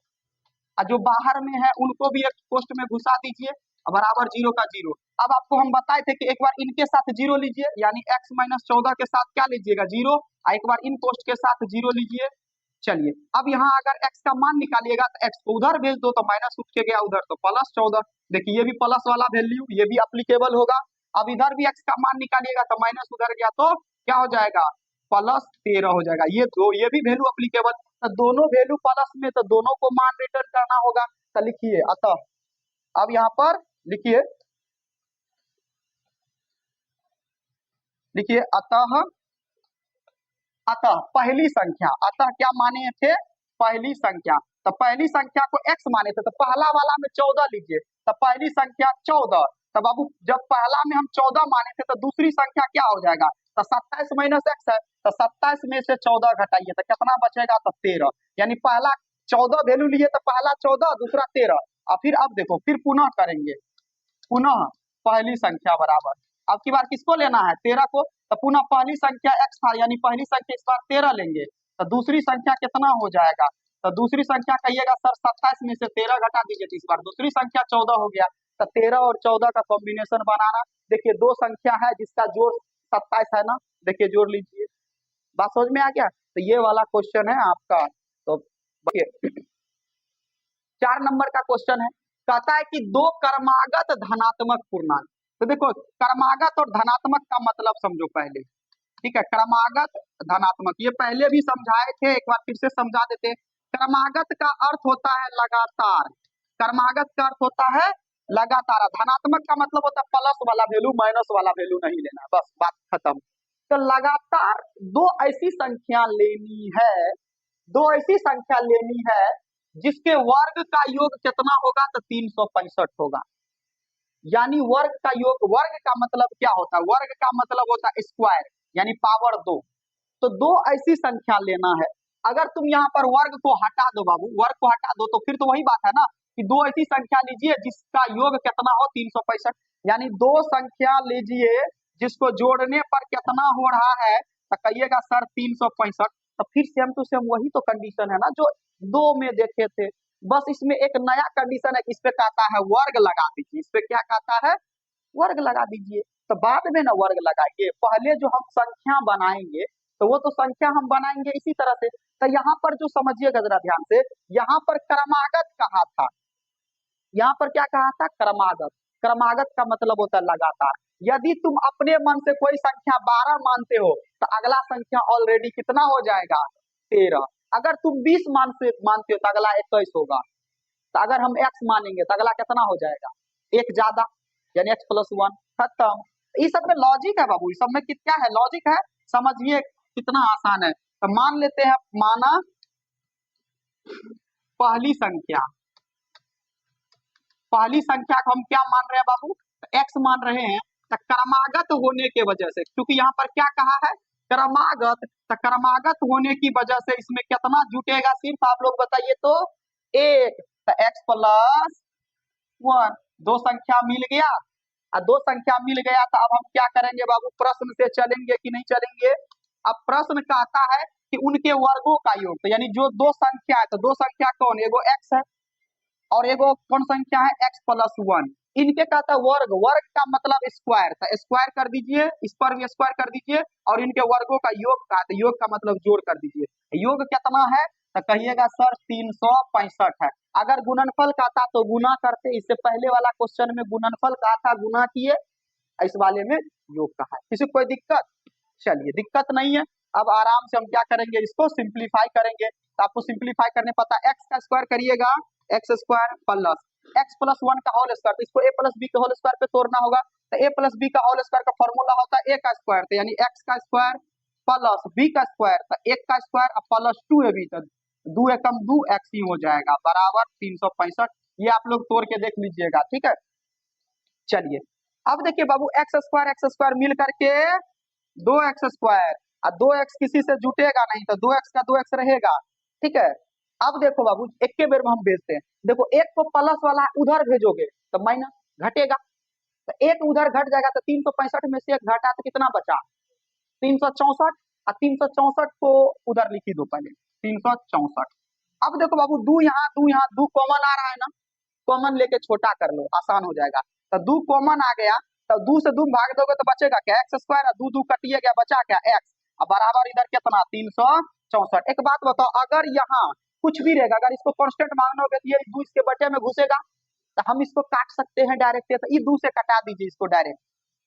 और जो बाहर में है उनको भी एक कोष्ट में घुसा दीजिए, बराबर जीरो का जीरो। अब आपको हम बताए थे कि एक बार इनके साथ जीरो लीजिए, यानी x माइनस 14 के साथ क्या लीजिएगा जीरो, और एक बार इन कोष्ट के साथ जीरो लीजिए। चलिए अब यहाँ अगर x का मान निकालिएगा तो x को उधर भेज दो, तो माइनस उठ के गया उधर, तो प्लस 14। देखिए ये भी प्लस वाला वैल्यू, ये भी अप्लीकेबल होगा। अब इधर भी x का मान निकालिएगा तो माइनस उधर गया, तो क्या हो जाएगा प्लस 13 हो जाएगा। ये दो, ये भी वैल्यू अप्लीकेबल, तो दोनों वैल्यू प्लस में, तो दोनों को मान रिटर्न करना होगा। तो लिखिए अतः, अब यहाँ पर लिखिए, लिखिए अतः, अतः पहली संख्या, अतः क्या माने थे पहली संख्या, तो पहली संख्या को x माने थे, तो पहला वाला में 14 लीजिए, तो पहली संख्या 14। तो बाबू जब पहला में हम 14 माने थे तो दूसरी संख्या क्या हो जाएगा, तो 27 माइनस x है, तो 27 में से 14 घटाइए तो कितना बचेगा, तो 13। यानी पहला 14 वैल्यू लिए तो पहला 14 दूसरा 13। और फिर अब देखो फिर पुनः करेंगे, पुनः पहली संख्या बराबर, अब की बार किसको लेना है 13 को, तो पुनः पहली संख्या x था, यानी पहली संख्या इस बार 13 लेंगे, तो दूसरी संख्या कितना हो जाएगा, तो दूसरी संख्या कहिएगा सर 27 में से 13 घटा दीजिए, तो इस बार दूसरी संख्या 14 हो गया। तो 13 और 14 का कॉम्बिनेशन बनाना, देखिए दो संख्या है जिसका जोड़ 27 है ना, देखिए जोड़ लीजिए, बात समझ में आ गया। तो ये वाला क्वेश्चन है आपका। तो 4 नंबर का क्वेश्चन है, कहता है कि दो कर्मागत धनात्मक पूर्णांक। तो देखो कर्मागत और धनात्मक का मतलब समझो पहले, ठीक है, क्रमागत धनात्मक ये पहले भी समझाए थे, एक बार फिर से समझा देते हैं। क्रमागत का अर्थ होता है लगातार, क्रमागत का अर्थ होता है लगातार, धनात्मक का मतलब होता है प्लस वाला वैल्यू, माइनस वाला वैल्यू नहीं लेना, बस बात खत्म। तो लगातार दो ऐसी संख्या लेनी है दो ऐसी संख्या लेनी है जिसके वर्ग का योग कितना होगा, तो 365 होगा। यानी वर्ग का योग, वर्ग का मतलब क्या होता है, वर्ग का मतलब होता है स्क्वायर, यानी पावर 2। तो दो ऐसी संख्या लेना है। अगर तुम यहाँ पर वर्ग को हटा दो बाबू, वर्ग को हटा दो, तो फिर तो वही बात है ना कि दो ऐसी संख्या लीजिए जिसका योग कितना हो, 365। यानी दो संख्या लीजिए जिसको जोड़ने पर कितना हो रहा है, तो कहिएगा सर 365। तो फिर सेम टू सेम वही तो कंडीशन है ना जो दो में देखे थे। बस इसमें एक नया कंडीशन है कि इस पे कहता है वर्ग लगा दीजिए, इस पे क्या कहता है, वर्ग लगा दीजिए। तो बाद में ना वर्ग लगाइए, पहले जो हम संख्या बनाएंगे तो वो तो संख्या हम बनाएंगे इसी तरह से। तो यहाँ पर जो समझिएगा जरा ध्यान से, यहाँ पर क्रमागत कहा था, यहाँ पर क्या कहा था, क्रमागत। क्रमागत का मतलब होता है लगातार। यदि तुम अपने मन से कोई संख्या 12 मानते हो तो अगला संख्या ऑलरेडी कितना हो जाएगा, 13। अगर तुम 20 मानते हो तो अगला 21 होगा। तो अगर हम x मानेंगे तो अगला कितना हो जाएगा, एक ज्यादा, यानी x+1, खत्म। ये सब में लॉजिक है बाबू, इस सब में क्या है, लॉजिक है। समझिए कितना आसान है। तो मान लेते हैं, माना पहली संख्या, पहली संख्या को हम क्या मान रहे हैं बाबू, x मान रहे हैं। तो क्रमागत होने के वजह से, क्योंकि यहाँ पर क्या कहा है, क्रमागत, तो क्रमागत होने की वजह से इसमें कितना जुटेगा, सिर्फ आप लोग बताइए तो एक। तो x+1, दो संख्या मिल गया। और दो संख्या मिल गया तो अब हम क्या करेंगे बाबू, प्रश्न से चलेंगे कि नहीं चलेंगे। अब प्रश्न कहता है कि उनके वर्गों का योग, तो यानी जो दो संख्या है, तो दो संख्या कौन, एगो x है और एगो कौन संख्या है, x+1। इनके कहता है वर्ग, वर्ग का मतलब स्क्वायर, तो स्क्वायर कर दीजिए, इस पर भी स्क्वायर कर दीजिए, और इनके वर्गों का योग का, तो योग का मतलब जोड़ कर दीजिए। योग कितना है, तो कहिएगा सर 365 है। अगर गुणनफल का था तो गुना करते, इससे पहले वाला क्वेश्चन में गुणनफल का था, गुना किए, इस वाले में योग का है। किसी को कोई दिक्कत, चलिए दिक्कत नहीं है। अब आराम से हम क्या करेंगे, इसको सिंप्लीफाई करेंगे। तो आपको सिंप्लीफाई करने पता है, एक्स का स्क्वायर करिएगा, x² प्लस x+1 का होल स्क्वायर, तो इसको a प्लस बी के होल स्क्वायर पे तोड़ना होगा। तो a प्लस बी का होल स्क्वायर का फॉर्मूला होता है a का स्क्वायर, तो यानी x का स्क्वायर प्लस b का स्क्वायर, तो 1 का स्क्वायर प्लस 2 है, तो 2 एकम 2 x ही हो जाएगा, बराबर 365। ये आप लोग तोड़ के देख लीजिएगा, ठीक है। चलिए अब देखिए बाबू, x² मिल करके 2x² और 2x किसी से जुटेगा नहीं, तो 2x का 2x रहेगा, ठीक है। अब देखो बाबू, एक के बेर में हम भेजते हैं। देखो एक को प्लस वाला उधर भेजोगे तो माइनस घटेगा, तो एक उधर घट जाएगा, तो 365 में से एक घटा तो कितना बचा, 364। और 364 को उधर लिखी दो पहले, 364। अब देखो बाबू, दू कॉमन आ रहा है ना, कॉमन लेके छोटा कर लो, आसान हो जाएगा। तो दू कॉमन आ गया, तो दू से दू भाग दोगे तो बचेगा क्या, x², दू दू कटिए गया, बचा क्या x, अब बराबर इधर कितना 364। एक बात बताओ, अगर यहाँ कुछ भी रहेगा, अगर इसको कांस्टेंट मानोगे तो ये दू इसके बटे में घुसेगा, तो हम इसको काट सकते हैं डायरेक्ट, तो ये दू से कटा दीजिए इसको डायरेक्ट,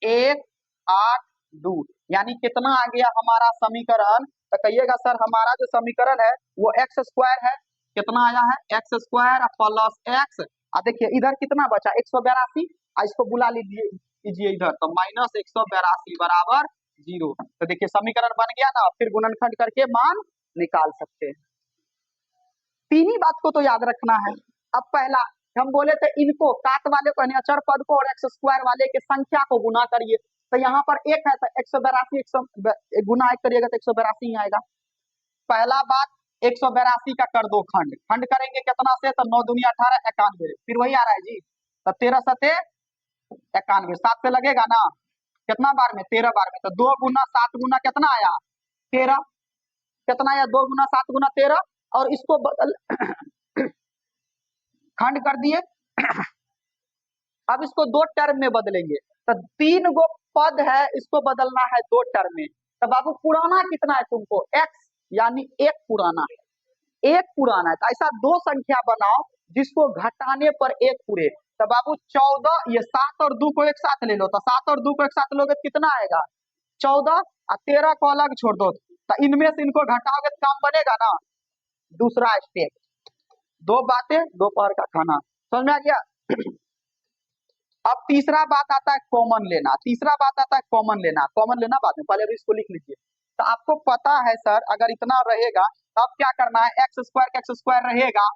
1 8 2, यानी कितना आ गया हमारा समीकरण। तो कहिएगा सर हमारा जो समीकरण है वो x² है, कितना आया है, x² प्लस x। देखिए इधर कितना बचा, 182, इसको बुला लीजिए इधर, तो -182 बराबर 0। तो देखिए समीकरण बन गया ना, फिर गुणनखंड करके मान निकाल सकते हैं। तीन ही बात को तो याद रखना है। अब पहला हम बोले थे, इनको काट वाले को यानी अचर पद को और x² वाले के संख्या को गुना करिए। तो यहाँ पर एक है तो 182, गुना एक करिएगा तो 182 ही आएगा। पहला बात, 182 का कर दो खंड, खंड करेंगे कितना से, तो 9 दूनी 18, 91, फिर वही आ रहा है जी। तो 13 सते 91, 7 से लगेगा ना, कितना बार में, 13 बार में, तो 2 गुना 7 गुना कितना आया, 13, कितना आया, 2 गुना 7 गुना 13, और इसको बदल खंड कर दिए। अब इसको 2 टर्म में बदलेंगे, तो 3 गो पद है, इसको बदलना है 2 टर्म में। तो बाबू पुराना कितना है तुमको, x, यानी एक पुराना है, एक पुराना है। तो ऐसा दो संख्या बनाओ जिसको घटाने पर एक पूरे। तो बाबू 14, ये 7 और 2 को एक साथ ले लो, तो 7 और 2 को एक साथ लोगे तो कितना आएगा, 14, और 13 को अलग छोड़ दो, तो इनमें से इनको घटाओगे तो काम बनेगा ना। दूसरा स्टेप, दो बातें दोपहर का खाना, समझ में आ गया। अब तीसरा बात आता है कॉमन लेना, तीसरा बात आता है कॉमन लेना, कॉमन लेना बाद में, पहले इसको लिख लीजिए। तो आपको पता है सर अगर इतना रहेगा तो अब क्या करना है, एक्स स्क्वायर रहेगा।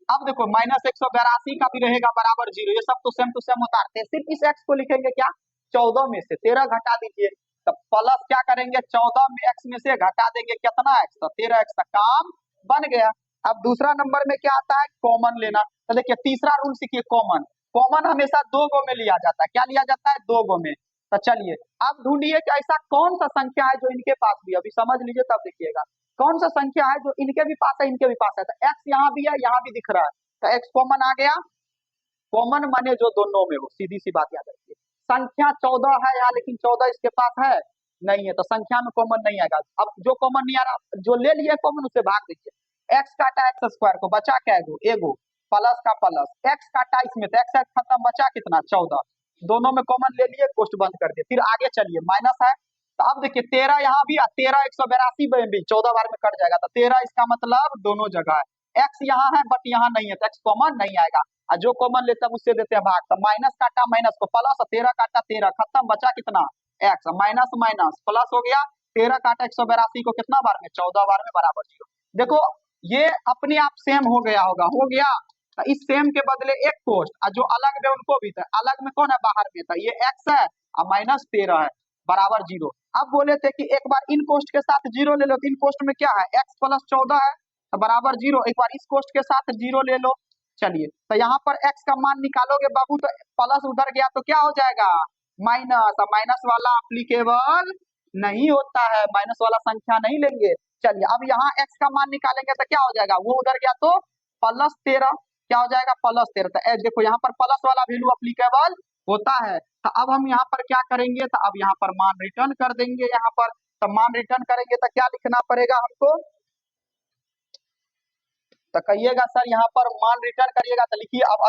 अब देखो -182 का भी रहेगा बराबर 0, ये सब तो सेम टू सेम उतारते हैं, सिर्फ इस एक्स को लिखेंगे क्या, 14 में से 13 घटा दीजिए, तो प्लस क्या करेंगे 14 में एक्स में से घटा देंगे कितना एक्स, तो 13 एक्स का काम बन गया। अब दूसरा नंबर में क्या आता है, कॉमन लेना। तो देखिए तीसरा रूल सीखिए, कॉमन। कॉमन हमेशा दो गो में लिया जाता है, क्या लिया जाता है, दो गो में। तो चलिए अब ढूंढिए कि ऐसा कौन सा संख्या है जो इनके पास भी, अभी समझ लीजिए तब देखिएगा कौन सा संख्या है जो इनके भी पास है इनके भी पास है। तो एक्स यहाँ भी है यहाँ भी दिख रहा है, तो एक्स कॉमन आ गया। कॉमन माने जो दोनों में हो, सीधी सी बात याद रखिए। संख्या 14 है यहाँ, लेकिन 14 इसके पास है नहीं है, तो संख्या में कॉमन नहीं आएगा। अब जो कॉमन नहीं आ रहा, जो ले लिए कॉमन उसे भाग दीजिए। एक्स काटा एक्स स्क्वायर को, बचा क्या एगो, एगो प्लस का प्लस, एक्स काटा इसमें तो एक्स खत्म, बचा कितना 14, दोनों में कॉमन ले लिए, कोष्ट बंद कर दिए। फिर आगे चलिए माइनस है, तो अब देखिए 13 यहाँ भी, 13 182 में भी 14 बार में कट जाएगा, तो 13 इसका मतलब दोनों जगह है। एक्स यहाँ है बट यहाँ नहीं है, तो एक्स कॉमन नहीं आएगा, और जो कॉमन लेते हैं उससे देते हैं भाग। तो माइनस काटा माइनस को प्लस, 13 काटा 13 खत्म, बचा कितना एक्स, माइनस माइनस प्लस हो गया, 13 काटा 182 को कितना बार में, 14 बार में, बराबर 0। देखो ये अपने आप सेम हो गया होगा, हो गया। तो इस सेम के बदले एक कोष्ट, और जो अलग में उनको भी था, अलग में कौन है, बाहर में था, ये एक्स है और माइनस 13 है, बराबर 0। अब बोले थे कि एक बार इन कोष्ट के साथ 0 ले लो, तो इन कोष्ट में क्या है, एक्स प्लस 14 है, तो बराबर 0। एक बार इस कोष्ट के साथ 0 ले लो। चलिए तो यहाँ पर x का मान निकालोगे बाबू, तो प्लस उधर गया तो क्या हो जाएगा, माइनस। माइनस वाला अप्लीकेबल नहीं होता है, माइनस वाला संख्या नहीं लेंगे। चलिए अब यहाँ x का मान निकालेंगे तो क्या हो जाएगा, वो उधर गया तो प्लस 13, क्या हो जाएगा प्लस 13। तो देखो यहाँ पर प्लस वाला वैल्यू अप्लीकेबल होता है। तो अब हम यहाँ पर क्या करेंगे, तो अब यहाँ पर मान रिटर्न कर देंगे। यहाँ पर तो मान रिटर्न करेंगे तो क्या लिखना पड़ेगा हमको, तो कहिएगा सर यहाँ पर मान रिटर्न करिएगा, तो लिखिए अब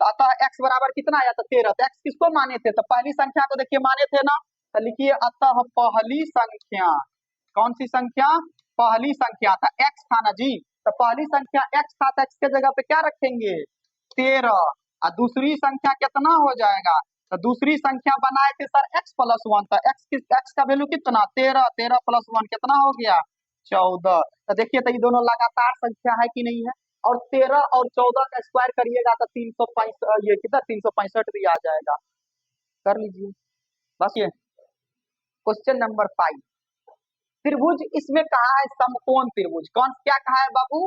अतः x बराबर कितना आया, तो 13। तो x किसको माने थे, तो पहली संख्या को देखिए माने थे ना, तो लिखिए अतः पहली संख्या, कौन सी संख्या, पहली संख्या था, x था ना जी, तो पहली संख्या x था, तो x के जगह पे क्या रखेंगे 13, और दूसरी संख्या कितना हो जाएगा, तो दूसरी संख्या बनाए थे सर x प्लस 1, तो x का वैल्यू कितना 13, 13 प्लस 1 कितना हो गया 14। तो देखिए तो ये दोनों लगातार संख्या है कि नहीं है, और 13 और 14 का स्क्वायर करिएगा तो 365, ये कितना 365 भी आ जाएगा, कर लीजिए बस। ये क्वेश्चन नंबर 5, त्रिभुज इसमें कहा है समकोण त्रिभुज, कौन क्या कहा है बाबू,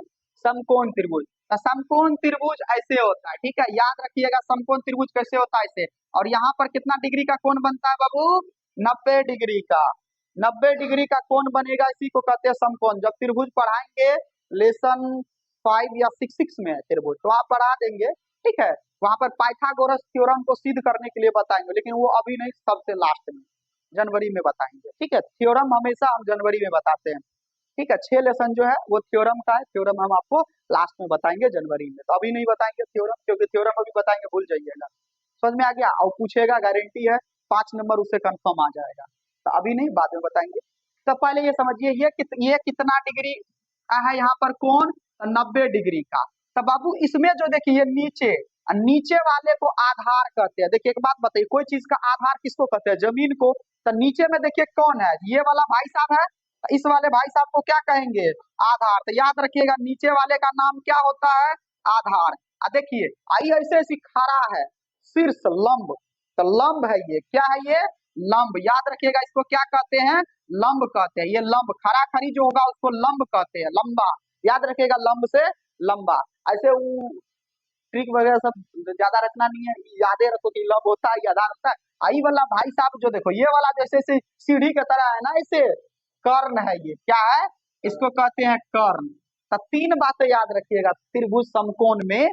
समकोण त्रिभुज। तो समकोण त्रिभुज ऐसे होता है, ठीक है, याद रखिएगा समकोण त्रिभुज कैसे होता है ऐसे। और यहाँ पर कितना डिग्री का कोण बनता है बाबू, 90 डिग्री का, 90 डिग्री का कोण बनेगा, इसी को कहते हैं समकोण। जब त्रिभुज पढ़ाएंगे लेसन 5 या 6 में त्रिभुज, तो आप पढ़ा देंगे, ठीक है, वहां पर पाइथागोरस थ्योरम को सिद्ध करने के लिए बताएंगे, लेकिन वो अभी नहीं, सबसे लास्ट में जनवरी में बताएंगे, ठीक है। थ्योरम हमेशा हम जनवरी में बताते हैं, ठीक है। 6 लेसन जो है वो थ्योरम का है, थ्योरम हम आपको लास्ट में बताएंगे जनवरी में, तो अभी नहीं बताएंगे थ्योरम, क्योंकि थ्योरम अभी बताएंगे भूल जाइएगा। समझ में आ गया, और पूछेगा गारंटी है 5 नंबर उससे कंफर्म आ जाएगा, तो अभी नहीं बाद में बताएंगे। तो पहले ये समझिए ये कितना डिग्री है यहाँ पर कोण, 90 डिग्री का। तो बाबू इसमें जो देखिए नीचे वाले को आधार कहते हैं। देखिए एक बात बताइए, कोई चीज का आधार किसको कहते हैं, जमीन को। तो नीचे में देखिए कौन है, ये वाला भाई साहब है, तो इस वाले भाई साहब को क्या कहेंगे, आधार। तो याद रखिएगा नीचे वाले का नाम क्या होता है, आधार। देखिए आई ऐसे ऐसी खड़ा है, शीर्ष लंब, तो लंब है ये, क्या है ये, लंब। याद रखिएगा इसको क्या कहते हैं, लंब कहते हैं। ये लंब खड़ा खड़ी जो होगा उसको लंब कहते हैं, लंबा। याद रखिएगा लंब से लंबा। ऐसे ट्रिक वगैरह सब ज्यादा रखना नहीं है, यादें रखो कि लंब होता है, आधार होता है। आई वाला भाई साहब जो देखो, ये वाला जैसे सीढ़ी की तरह है ना, इसे कर्ण है, ये क्या है, इसको कहते हैं कर्ण। तो 3 बातें याद रखिएगा त्रिभुज समकोण में,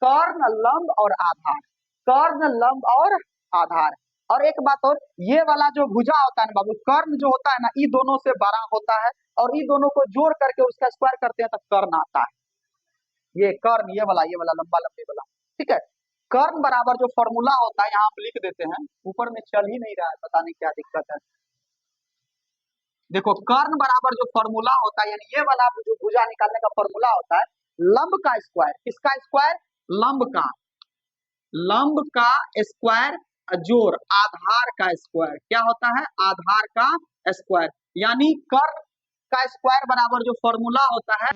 कर्ण, लंब और आधार, कर्ण, लंब और आधार। और एक बात और, ये वाला जो भुजा होता है ना बाबू, कर्ण जो होता है ना, ये दोनों से बड़ा होता है, और ये दोनों को जोड़ करके उसका स्क्वायर करते हैं तो कर्ण आता है। ये कर्ण, ये वाला लंबा लंबे वाला, ठीक है। कर्ण बराबर जो फॉर्मूला होता है, यहाँ हम लिख देते हैं, ऊपर में चल ही नहीं रहा है, पता नहीं क्या दिक्कत है। देखो कर्ण बराबर जो फॉर्मूला होता है, यानी ये वाला जो भुजा निकालने का फॉर्मूला होता है, लंब का स्क्वायर, किसका स्क्वायर, लंब का, लंब का स्क्वायर जोड़ आधार का स्क्वायर, क्या होता है, आधार का स्क्वायर, यानी कर्ल का स्क्वायर बराबर जो फॉर्मूला होता है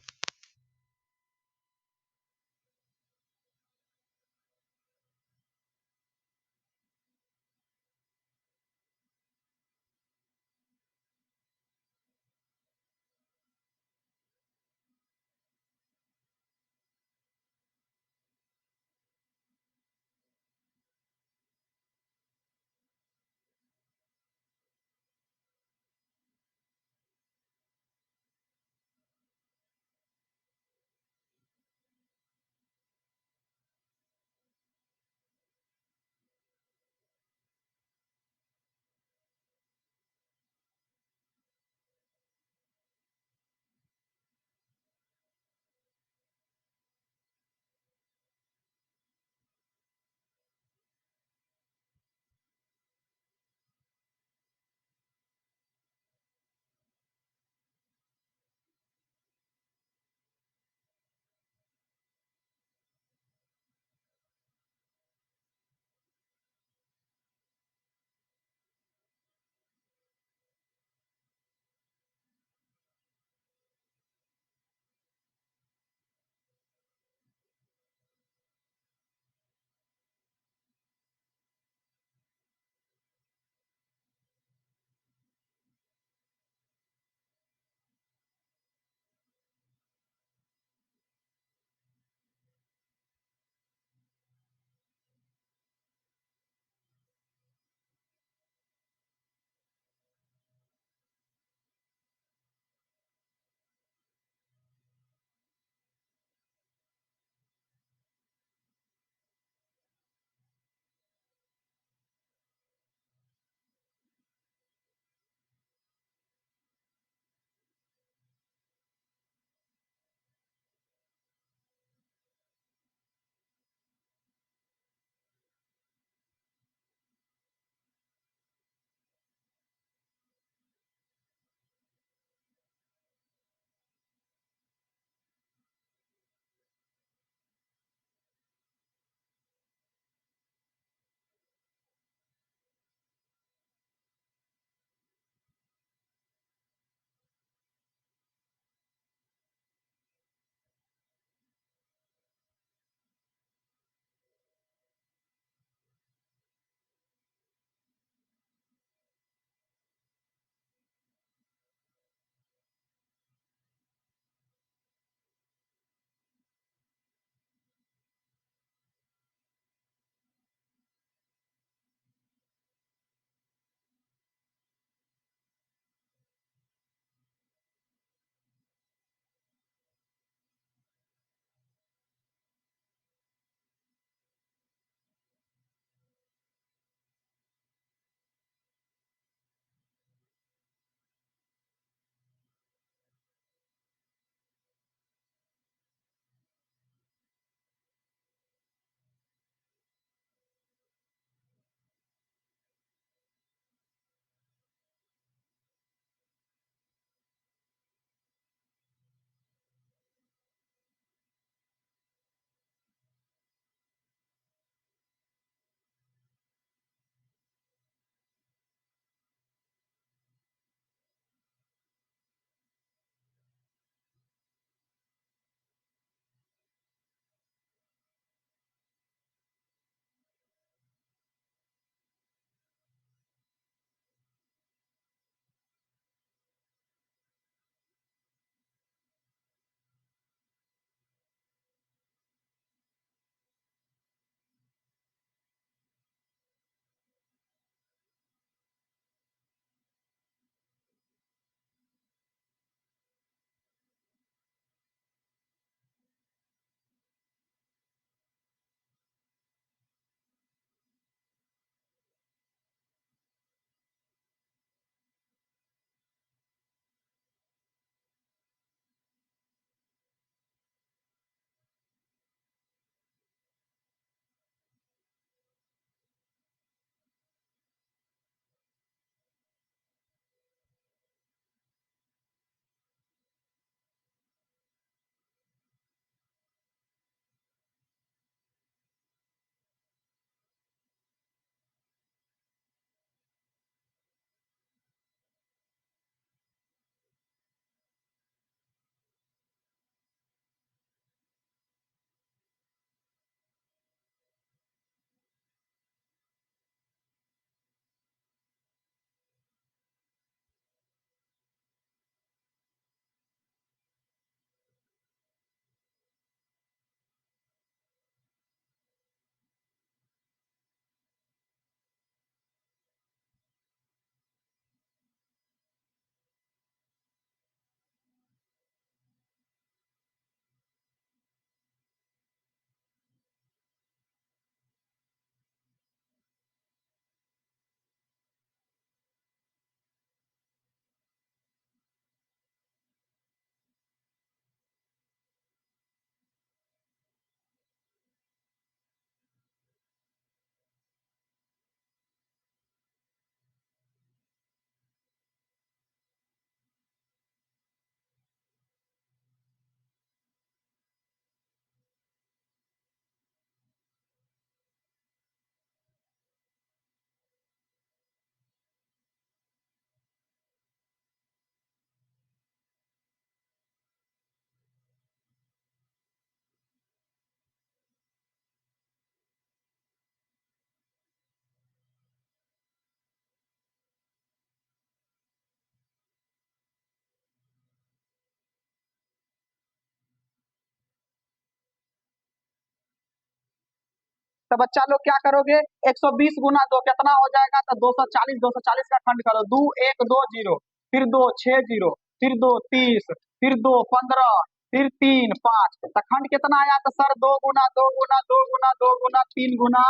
तो बच्चा लोग क्या करोगे, 120 गुना 2 कितना हो जाएगा, तो 240, 240 का खंड करो, 2 1 2 0, फिर 2 6 0, फिर 2 30, फिर 2 15, फिर 3 5, तो खंड कितना आया, तो सर 2 गुना 2 गुना 2 गुना 2 गुना 3 गुना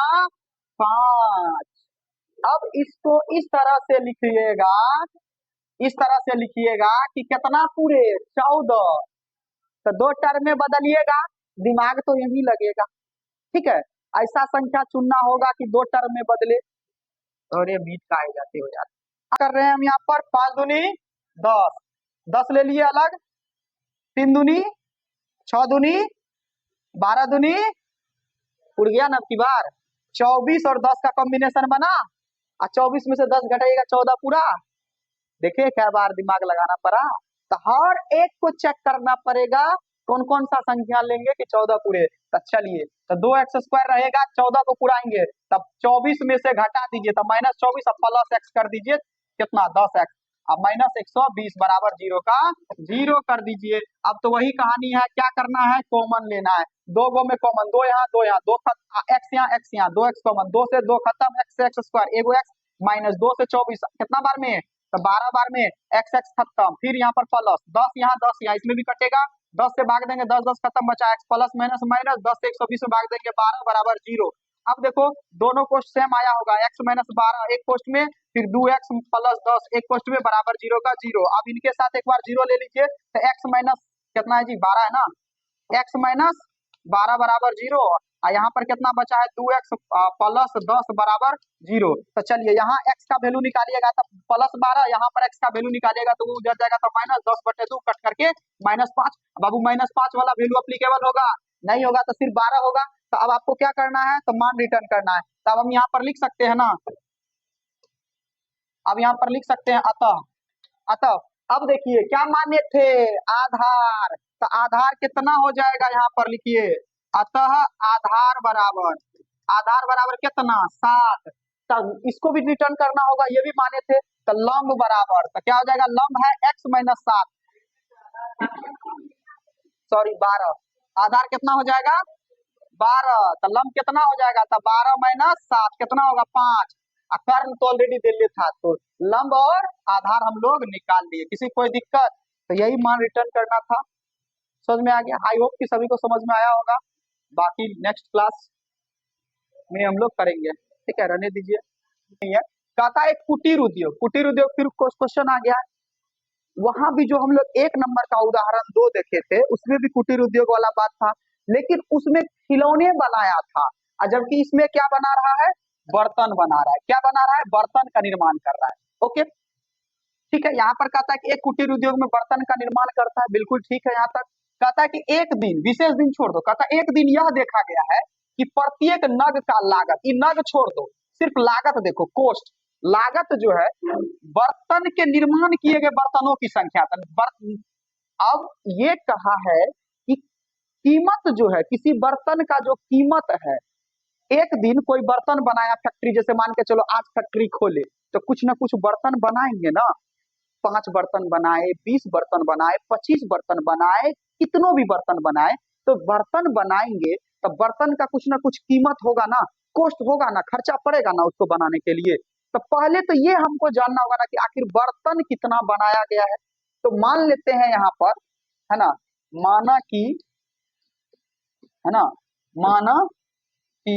5। अब इसको इस तरह से लिखिएगा, इस तरह से लिखिएगा कि कितना पूरे 14, तो 2 टर्म में बदलिएगा, दिमाग तो यही लगेगा, ठीक है। ऐसा संख्या चुनना होगा कि 2 टर्म में बदले, और ये बीच का आ जाते हो यार। क्या कर रहे हैं हम यहाँ पर, 5 दूनी 10, 10 ले लिए अलग, 3 दूनी 6 दूनी 12 दूनी उड़ गया ना की बार, 24 और 10 का कॉम्बिनेशन बना, और 24 में से 10 घटाइएगा 14 पूरा। देखिए क्या बार दिमाग लगाना पड़ा, तो हर एक को चेक करना पड़ेगा कौन कौन सा संख्या लेंगे कि 14 पूरे। तो चलिए, तो 2x² रहेगा, 14 को पुराएंगे, तब 24 में से घटा दीजिए, तब -24 अब प्लस x कर दीजिए, कितना 10x, अब -120 बराबर 0 का 0 कर दीजिए। अब तो वही कहानी है, क्या करना है, कॉमन लेना है, 2 गो में कॉमन, 2 यहाँ 2 यहाँ, 2 x यहाँ x यहाँ, 2x कॉमन, 2 से 2 खत्म, x से x², एगो x, -2 से 24 कितना बार में, तो 12 बार में, x खत्म, फिर यहाँ पर प्लस 10 यहाँ 10 यहाँ, इसमें भी कटेगा, 10 से भाग देंगे 10 10 खत्म, बचा x प्लस माइनस माइनस, 10 से 120 में भाग देंगे 12 बराबर 0। अब देखो दोनों कोष्ट सेम आया होगा, x - 12 एक कोष्ट में, फिर 2x प्लस 10 एक कोष्ट में, बराबर 0 का 0। अब इनके साथ एक बार 0 ले लीजिए, तो x माइनस कितना है जी, 12 है ना, x माइनस 12 बराबर 0, और यहाँ पर कितना बचा है, 2x प्लस 10 बराबर 0। तो चलिए यहाँ x का वैल्यू निकालिएगा, तो प्लस 12, यहाँ पर x का वैल्यू निकालिएगा तो वो उधर जाएगा, तो -10/2 कट करके -5। बाबू -5 वाला वैल्यू अप्लीकेबल होगा, नहीं होगा तो सिर्फ 12 होगा। तो अब आपको क्या करना है, तो मान रिटर्न करना है। तो अब हम यहाँ पर लिख सकते हैं ना, अब यहाँ पर लिख सकते हैं अतः, अतः अब देखिए क्या माने थे, आधार, तो आधार कितना हो जाएगा, यहाँ पर लिखिए, अतः आधार बराबर कितना 7। तो इसको भी रिटर्न करना होगा, ये भी माने थे, तो लंब बराबर, तो क्या हो जाएगा, लंब है x - 7, सॉरी 12, आधार कितना हो जाएगा 12, तो लंब कितना हो जाएगा, तो 12 - 7 कितना होगा 5, कर्ण तो ऑलरेडी दिल्ली था, तो लंब और आधार हम लोग निकाल लिए, किसी कोई दिक्कत, तो यही मान रिटर्न करना था। समझ में आ गया, आई होप कि सभी को समझ में आया होगा, बाकी नेक्स्ट क्लास में हम लोग करेंगे, ठीक है, रहने दीजिए। नहीं है, कहता है कुटीर उद्योग, कुटीर उद्योग, फिर क्वेश्चन आ गया है, वहां भी जो हम लोग 1 नंबर का उदाहरण 2 देखे थे, उसमें भी कुटीर उद्योग वाला बात था, लेकिन उसमें खिलौने बनाया था, और जबकि इसमें क्या बना रहा है, बर्तन बना रहा है, क्या बना रहा है, बर्तन का निर्माण कर रहा है। ओके, ठीक है, यहाँ पर कहता है कि एक कुटीर उद्योग में बर्तन का निर्माण करता है, बिल्कुल ठीक है यहाँ तक। कहता है कि एक दिन, विशेष दिन छोड़ दो, कहता है एक दिन यह देखा गया है कि प्रत्येक नग का लागत, ये नग छोड़ दो, सिर्फ लागत देखो, कोस्ट, लागत जो है बर्तन के निर्माण किए गए बर्तनों की संख्या, अब ये कहा है कि कीमत जो है, किसी बर्तन का जो कीमत है, एक दिन कोई बर्तन बनाया फैक्ट्री, जैसे मान के चलो आज फैक्ट्री खोले, तो कुछ ना कुछ बर्तन बनाएंगे ना, 5 बर्तन बनाए, 20 बर्तन बनाए, 25 बर्तन बनाए, कितनों भी बर्तन बनाए, तो बर्तन बनाएंगे तो बर्तन का कुछ ना कुछ कीमत होगा ना, कॉस्ट होगा ना, खर्चा पड़ेगा ना उसको बनाने के लिए। तो पहले तो ये हमको जानना होगा ना कि आखिर बर्तन कितना बनाया गया है। तो मान लेते हैं यहाँ पर, है ना, माना कि, है ना, माना कि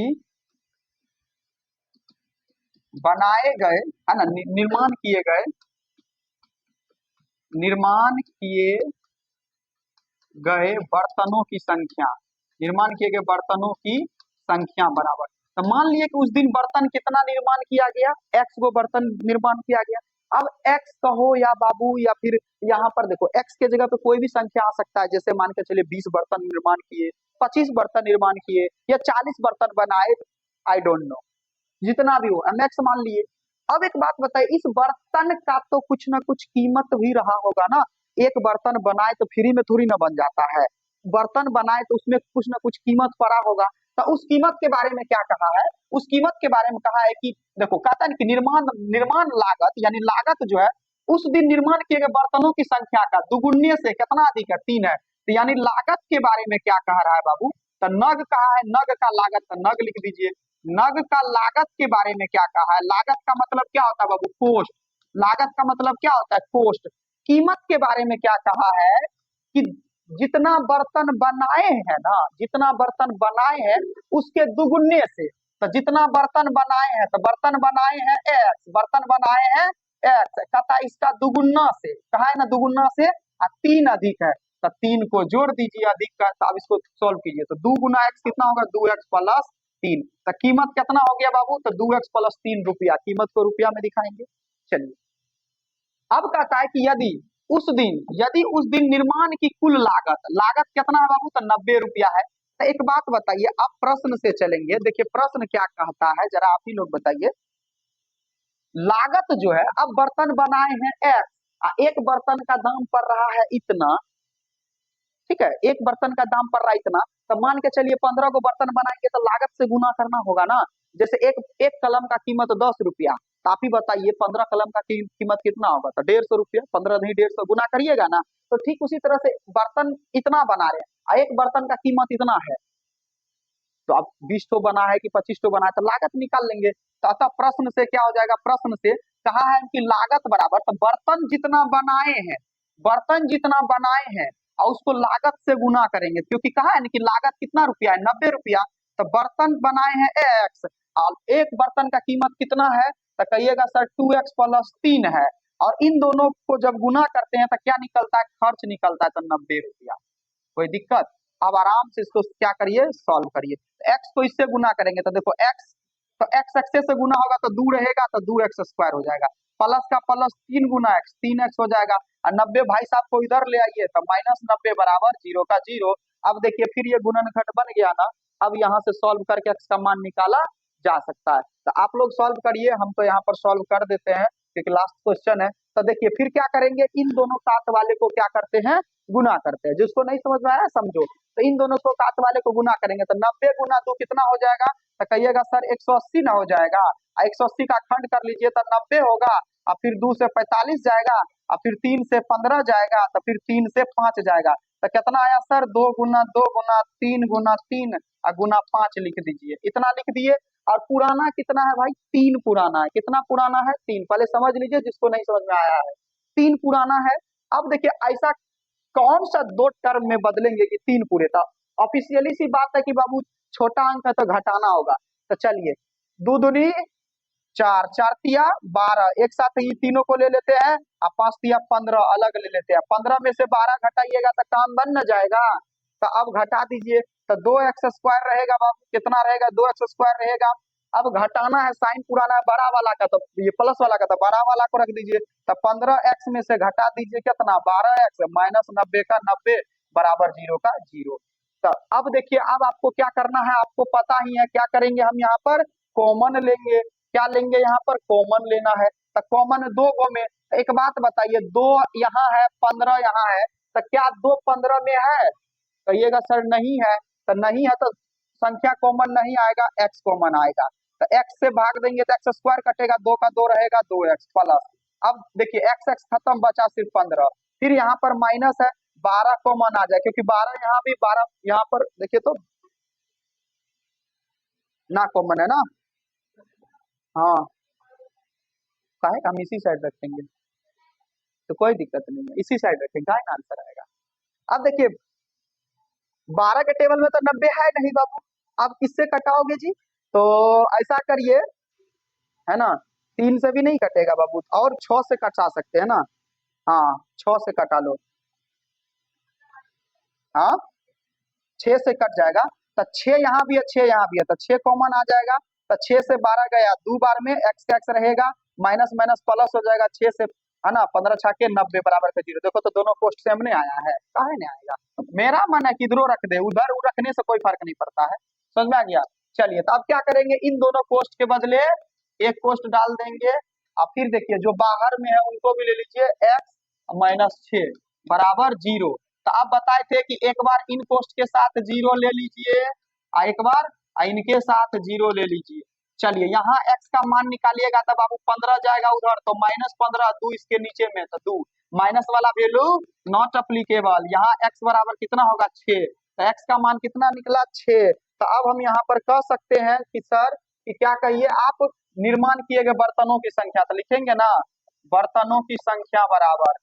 बनाए गए, है ना, निर्माण किए गए बर्तनों की संख्या, निर्माण किए गए बर्तनों की संख्या बराबर, तो मान लिए कि उस दिन बर्तन कितना निर्माण किया गया, x को बर्तन निर्माण किया गया। अब x कहो या बाबू, या फिर यहाँ पर देखो x के जगह पे कोई भी संख्या आ सकता है, जैसे मान के चलिए 20 बर्तन निर्माण किए, 25 बर्तन निर्माण किए, या 40 बर्तन बनाए, आई डोंट नो, जितना भी हो, x मान लिए। अब एक बात बताइए, इस बर्तन का तो कुछ ना कुछ कीमत भी रहा होगा ना, एक बर्तन बनाए तो फ्री में थोड़ी ना बन जाता है, बर्तन बनाए तो उसमें कुछ ना कुछ कीमत पड़ा होगा। तो उस कीमत के बारे में क्या कहा है, उस कीमत के बारे में कहा है कि देखो, कहता है कि निर्माण लागत, यानी लागत जो है उस दिन निर्माण किए गए बर्तनों की संख्या का दुगुने से कितना अधिक है, 3 है। तो यानी लागत के बारे में क्या कह रहा है बाबू, तो नग कहा है, नग का लागत, तो नग लिख दीजिए, नग का लागत के बारे में क्या कहा है? लागत का मतलब क्या होता है बाबू? कोस्ट। लागत का मतलब क्या होता है? कोस्ट। कीमत के बारे में क्या कहा है? कि जितना बर्तन बनाए हैं ना, जितना बर्तन बनाए हैं उसके दुगुने से। तो जितना बर्तन बनाए हैं, तो बर्तन बनाए हैं एक्स, बर्तन बनाए हैं एक्स, कहता इसका दुगुना से, कहा है ना दुगुना से, तीन अधिक है तो तीन को जोड़ दीजिए, अधिक का, तो अब इसको सॉल्व कीजिए। तो 2 गुना एक्स कितना होगा? 2x+3। तो कीमत कितना हो गया बाबू? तो 2x+3 रुपया। कीमत को रुपया में दिखाएंगे। चलिए, अब कहता है कि यदि उस दिन निर्माण की कुल लागत, लागत कितना है बाबू? तो 90 रुपया है। तो एक बात बताइए, अब प्रश्न से चलेंगे। देखिए प्रश्न क्या कहता है, जरा आप ही लोग बताइए। लागत जो है, अब बर्तन बनाए हैं एक्स, एक बर्तन का दाम पड़ रहा है इतना, ठीक है, एक बर्तन का दाम पड़ रहा है इतना, तो मान के चलिए 15 को बर्तन बनाएंगे तो लागत से गुना करना होगा ना। जैसे एक एक कलम का कीमत 10 रुपया, तो आप ही बताइए 15 कलम का कीमत कितना होगा? तो 150 रुपया। 15 नहीं 150, गुना करिएगा ना। तो ठीक उसी तरह से बर्तन इतना बना रहे हैं, एक बर्तन का कीमत इतना है, तो अब 20 तो बना है कि 25 तो बना है, तो लागत निकाल लेंगे। तो अतः प्रश्न से क्या हो जाएगा? प्रश्न से कहा है कि लागत बराबर, तो बर्तन जितना बनाए हैं, बर्तन जितना बनाए हैं और उसको लागत से गुना करेंगे, क्योंकि कहा है ना कि लागत कितना रुपया है? 90 रुपया। तो बर्तन बनाए हैं एक्स और एक बर्तन का कीमत कितना है? तो कहिएगा सर 2x+3 है, और इन दोनों को जब गुना करते हैं तो क्या निकलता है? खर्च निकलता है, तो 90 रुपया। कोई दिक्कत? अब आराम से इसको क्या करिए? सॉल्व करिए। एक्स को इससे गुना करेंगे तो देखो एक्स, तो एक्स एक्स से गुना होगा तो 2 रहेगा, तो 2x² हो जाएगा। प्लस का प्लस 3 गुना एक्स, 3x हो जाएगा। और 90 भाई साहब को इधर ले आइए, तो -90 बराबर 0 का 0। अब देखिए फिर ये गुणनखंड बन गया ना। अब यहाँ से सॉल्व करके एक्स का मान निकाला जा सकता है। तो आप लोग सॉल्व करिए, हम तो यहाँ पर सॉल्व कर देते हैं क्योंकि लास्ट क्वेश्चन है। तो देखिए फिर क्या करेंगे, इन दोनों साथ वाले को क्या करते हैं? गुना करते हैं। जिसको नहीं समझ में आया समझो। तो इन दोनों को साथ वाले को गुना करेंगे तो 90 गुना 2 कितना हो जाएगा? तो कहिएगा सर 180 ना हो जाएगा। 180 का खंड कर लीजिए तो 90 होगा, और फिर 2 से 45 जाएगा, और फिर 3 से 15 जाएगा, तो फिर 3 से 5 जाएगा। तो कितना आया सर? 2 गुना 2 गुना 3 गुना 3 और गुना 5 लिख दीजिए। इतना लिख दिए। और पुराना कितना है भाई? 3 पुराना है। कितना पुराना है? 3। पहले समझ लीजिए जिसको नहीं समझ में आया है। 3 पुराना है। अब देखिए ऐसा कौन सा 2 टर्म में बदलेंगे कि 3 पूरे? था ऑफिशियली सी बात है कि बाबू छोटा अंक है तो घटाना होगा। तो चलिए, 2 दूनी 4, 4 तिया 12, एक साथ ही तीनों को ले लेते हैं, और 5 तिया 15 अलग ले लेते हैं। 15 में से 12 घटाइएगा तो काम बन न जाएगा। तो अब घटा दीजिए, तो 2x² रहेगा बाबू। कितना रहेगा? 2x² रहेगा। अब घटाना है, साइन पुराना है बड़ा वाला का, तो ये प्लस वाला का, तो बड़ा वाला को रख दीजिए। तो 15x में से घटा दीजिए कितना? 12x -90 का 90 बराबर 0 का 0। तो अब देखिए, अब आपको क्या करना है? आपको पता ही है क्या करेंगे हम यहाँ पर? कॉमन लेंगे। क्या लेंगे यहाँ पर? कॉमन लेना है। तो कॉमन 2 गो में, एक बात बताइए, 2 यहाँ है 15 यहाँ है, तो क्या 2 15 में है? कहिएगा सर नहीं है। तो नहीं है तो संख्या कॉमन नहीं आएगा, एक्स कॉमन आएगा। तो एक्स से भाग देंगे तो x² कटेगा, 2 का 2 रहेगा 2x प्लस। अब देखिए एक्स एक्स खत्म, बचा सिर्फ 15। फिर यहाँ पर माइनस है, 12 कॉमन आ जाए, क्योंकि 12 यहाँ भी 12 यहाँ पर देखिए तो ना कॉमन है ना। हाँ, काहे हम इसी साइड रखेंगे तो कोई दिक्कत नहीं है, इसी साइड रखेंगे, काहे ना आंसर आएगा। अब देखिए 12 के टेबल में तो 90 है नहीं बाबू। अब किससे कटाओगे जी? तो ऐसा करिए, है ना, 3 से भी नहीं कटेगा बाबू, और 6 से कटा सकते हैं ना। हाँ, 6 से कटा लो। हाँ, 6 से कट जाएगा। तो 6 यहाँ भी है, 6 यहाँ भी है, तो 6 कॉमन आ जाएगा। तो 6 से 12 गया, 2 बार में एक्स का एक्स रहेगा, माइनस माइनस प्लस हो जाएगा। 6 से, है ना, 15 छाके 90 बराबर का 0। देखो तो दोनों पोस्ट सेम नहीं आया है, काहे नहीं आएगा? मेरा मन है किधरो रख दे, उधर रखने से कोई फर्क नहीं पड़ता है। समझ में आ गया? चलिए, तो अब क्या करेंगे, इन दोनों पोस्ट के बदले एक पोस्ट डाल देंगे। अब फिर देखिए जो बाहर में है उनको भी ले लीजिए, x-6 बराबर 0। तो आप बताए थे कि एक बार इन पोस्ट के साथ 0 ले लीजिए, और एक बार इनके साथ 0 ले लीजिए। चलिए, यहाँ x का मान निकालिएगा तब आपको 15 जाएगा उधर, तो -15, 2 इसके नीचे में, तो 2 माइनस वाला वैल्यू नॉट अप्लीकेबल। यहाँ x बराबर कितना होगा? 6। तो x का मान कितना निकला? 6। तो अब हम यहाँ पर कह सकते हैं कि सर कि क्या कहिए आप, निर्माण किए गए बर्तनों की संख्या, तो लिखेंगे ना बर्तनों की संख्या बराबर,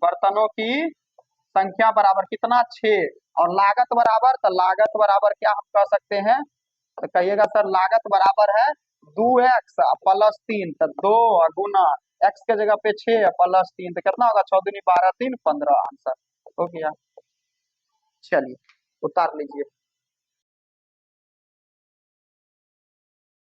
बर्तनों की संख्या बराबर कितना, 6, और लागत बराबर, तो लागत बराबर क्या हम कह सकते हैं, तो कहिएगा सर लागत बराबर है 2x प्लस 3, तो 2 गुना x के जगह पे 6 प्लस 3, तो कितना होगा, 6 दूनी 12, 3 15, आंसर हो गया। चलिए उतार लीजिए।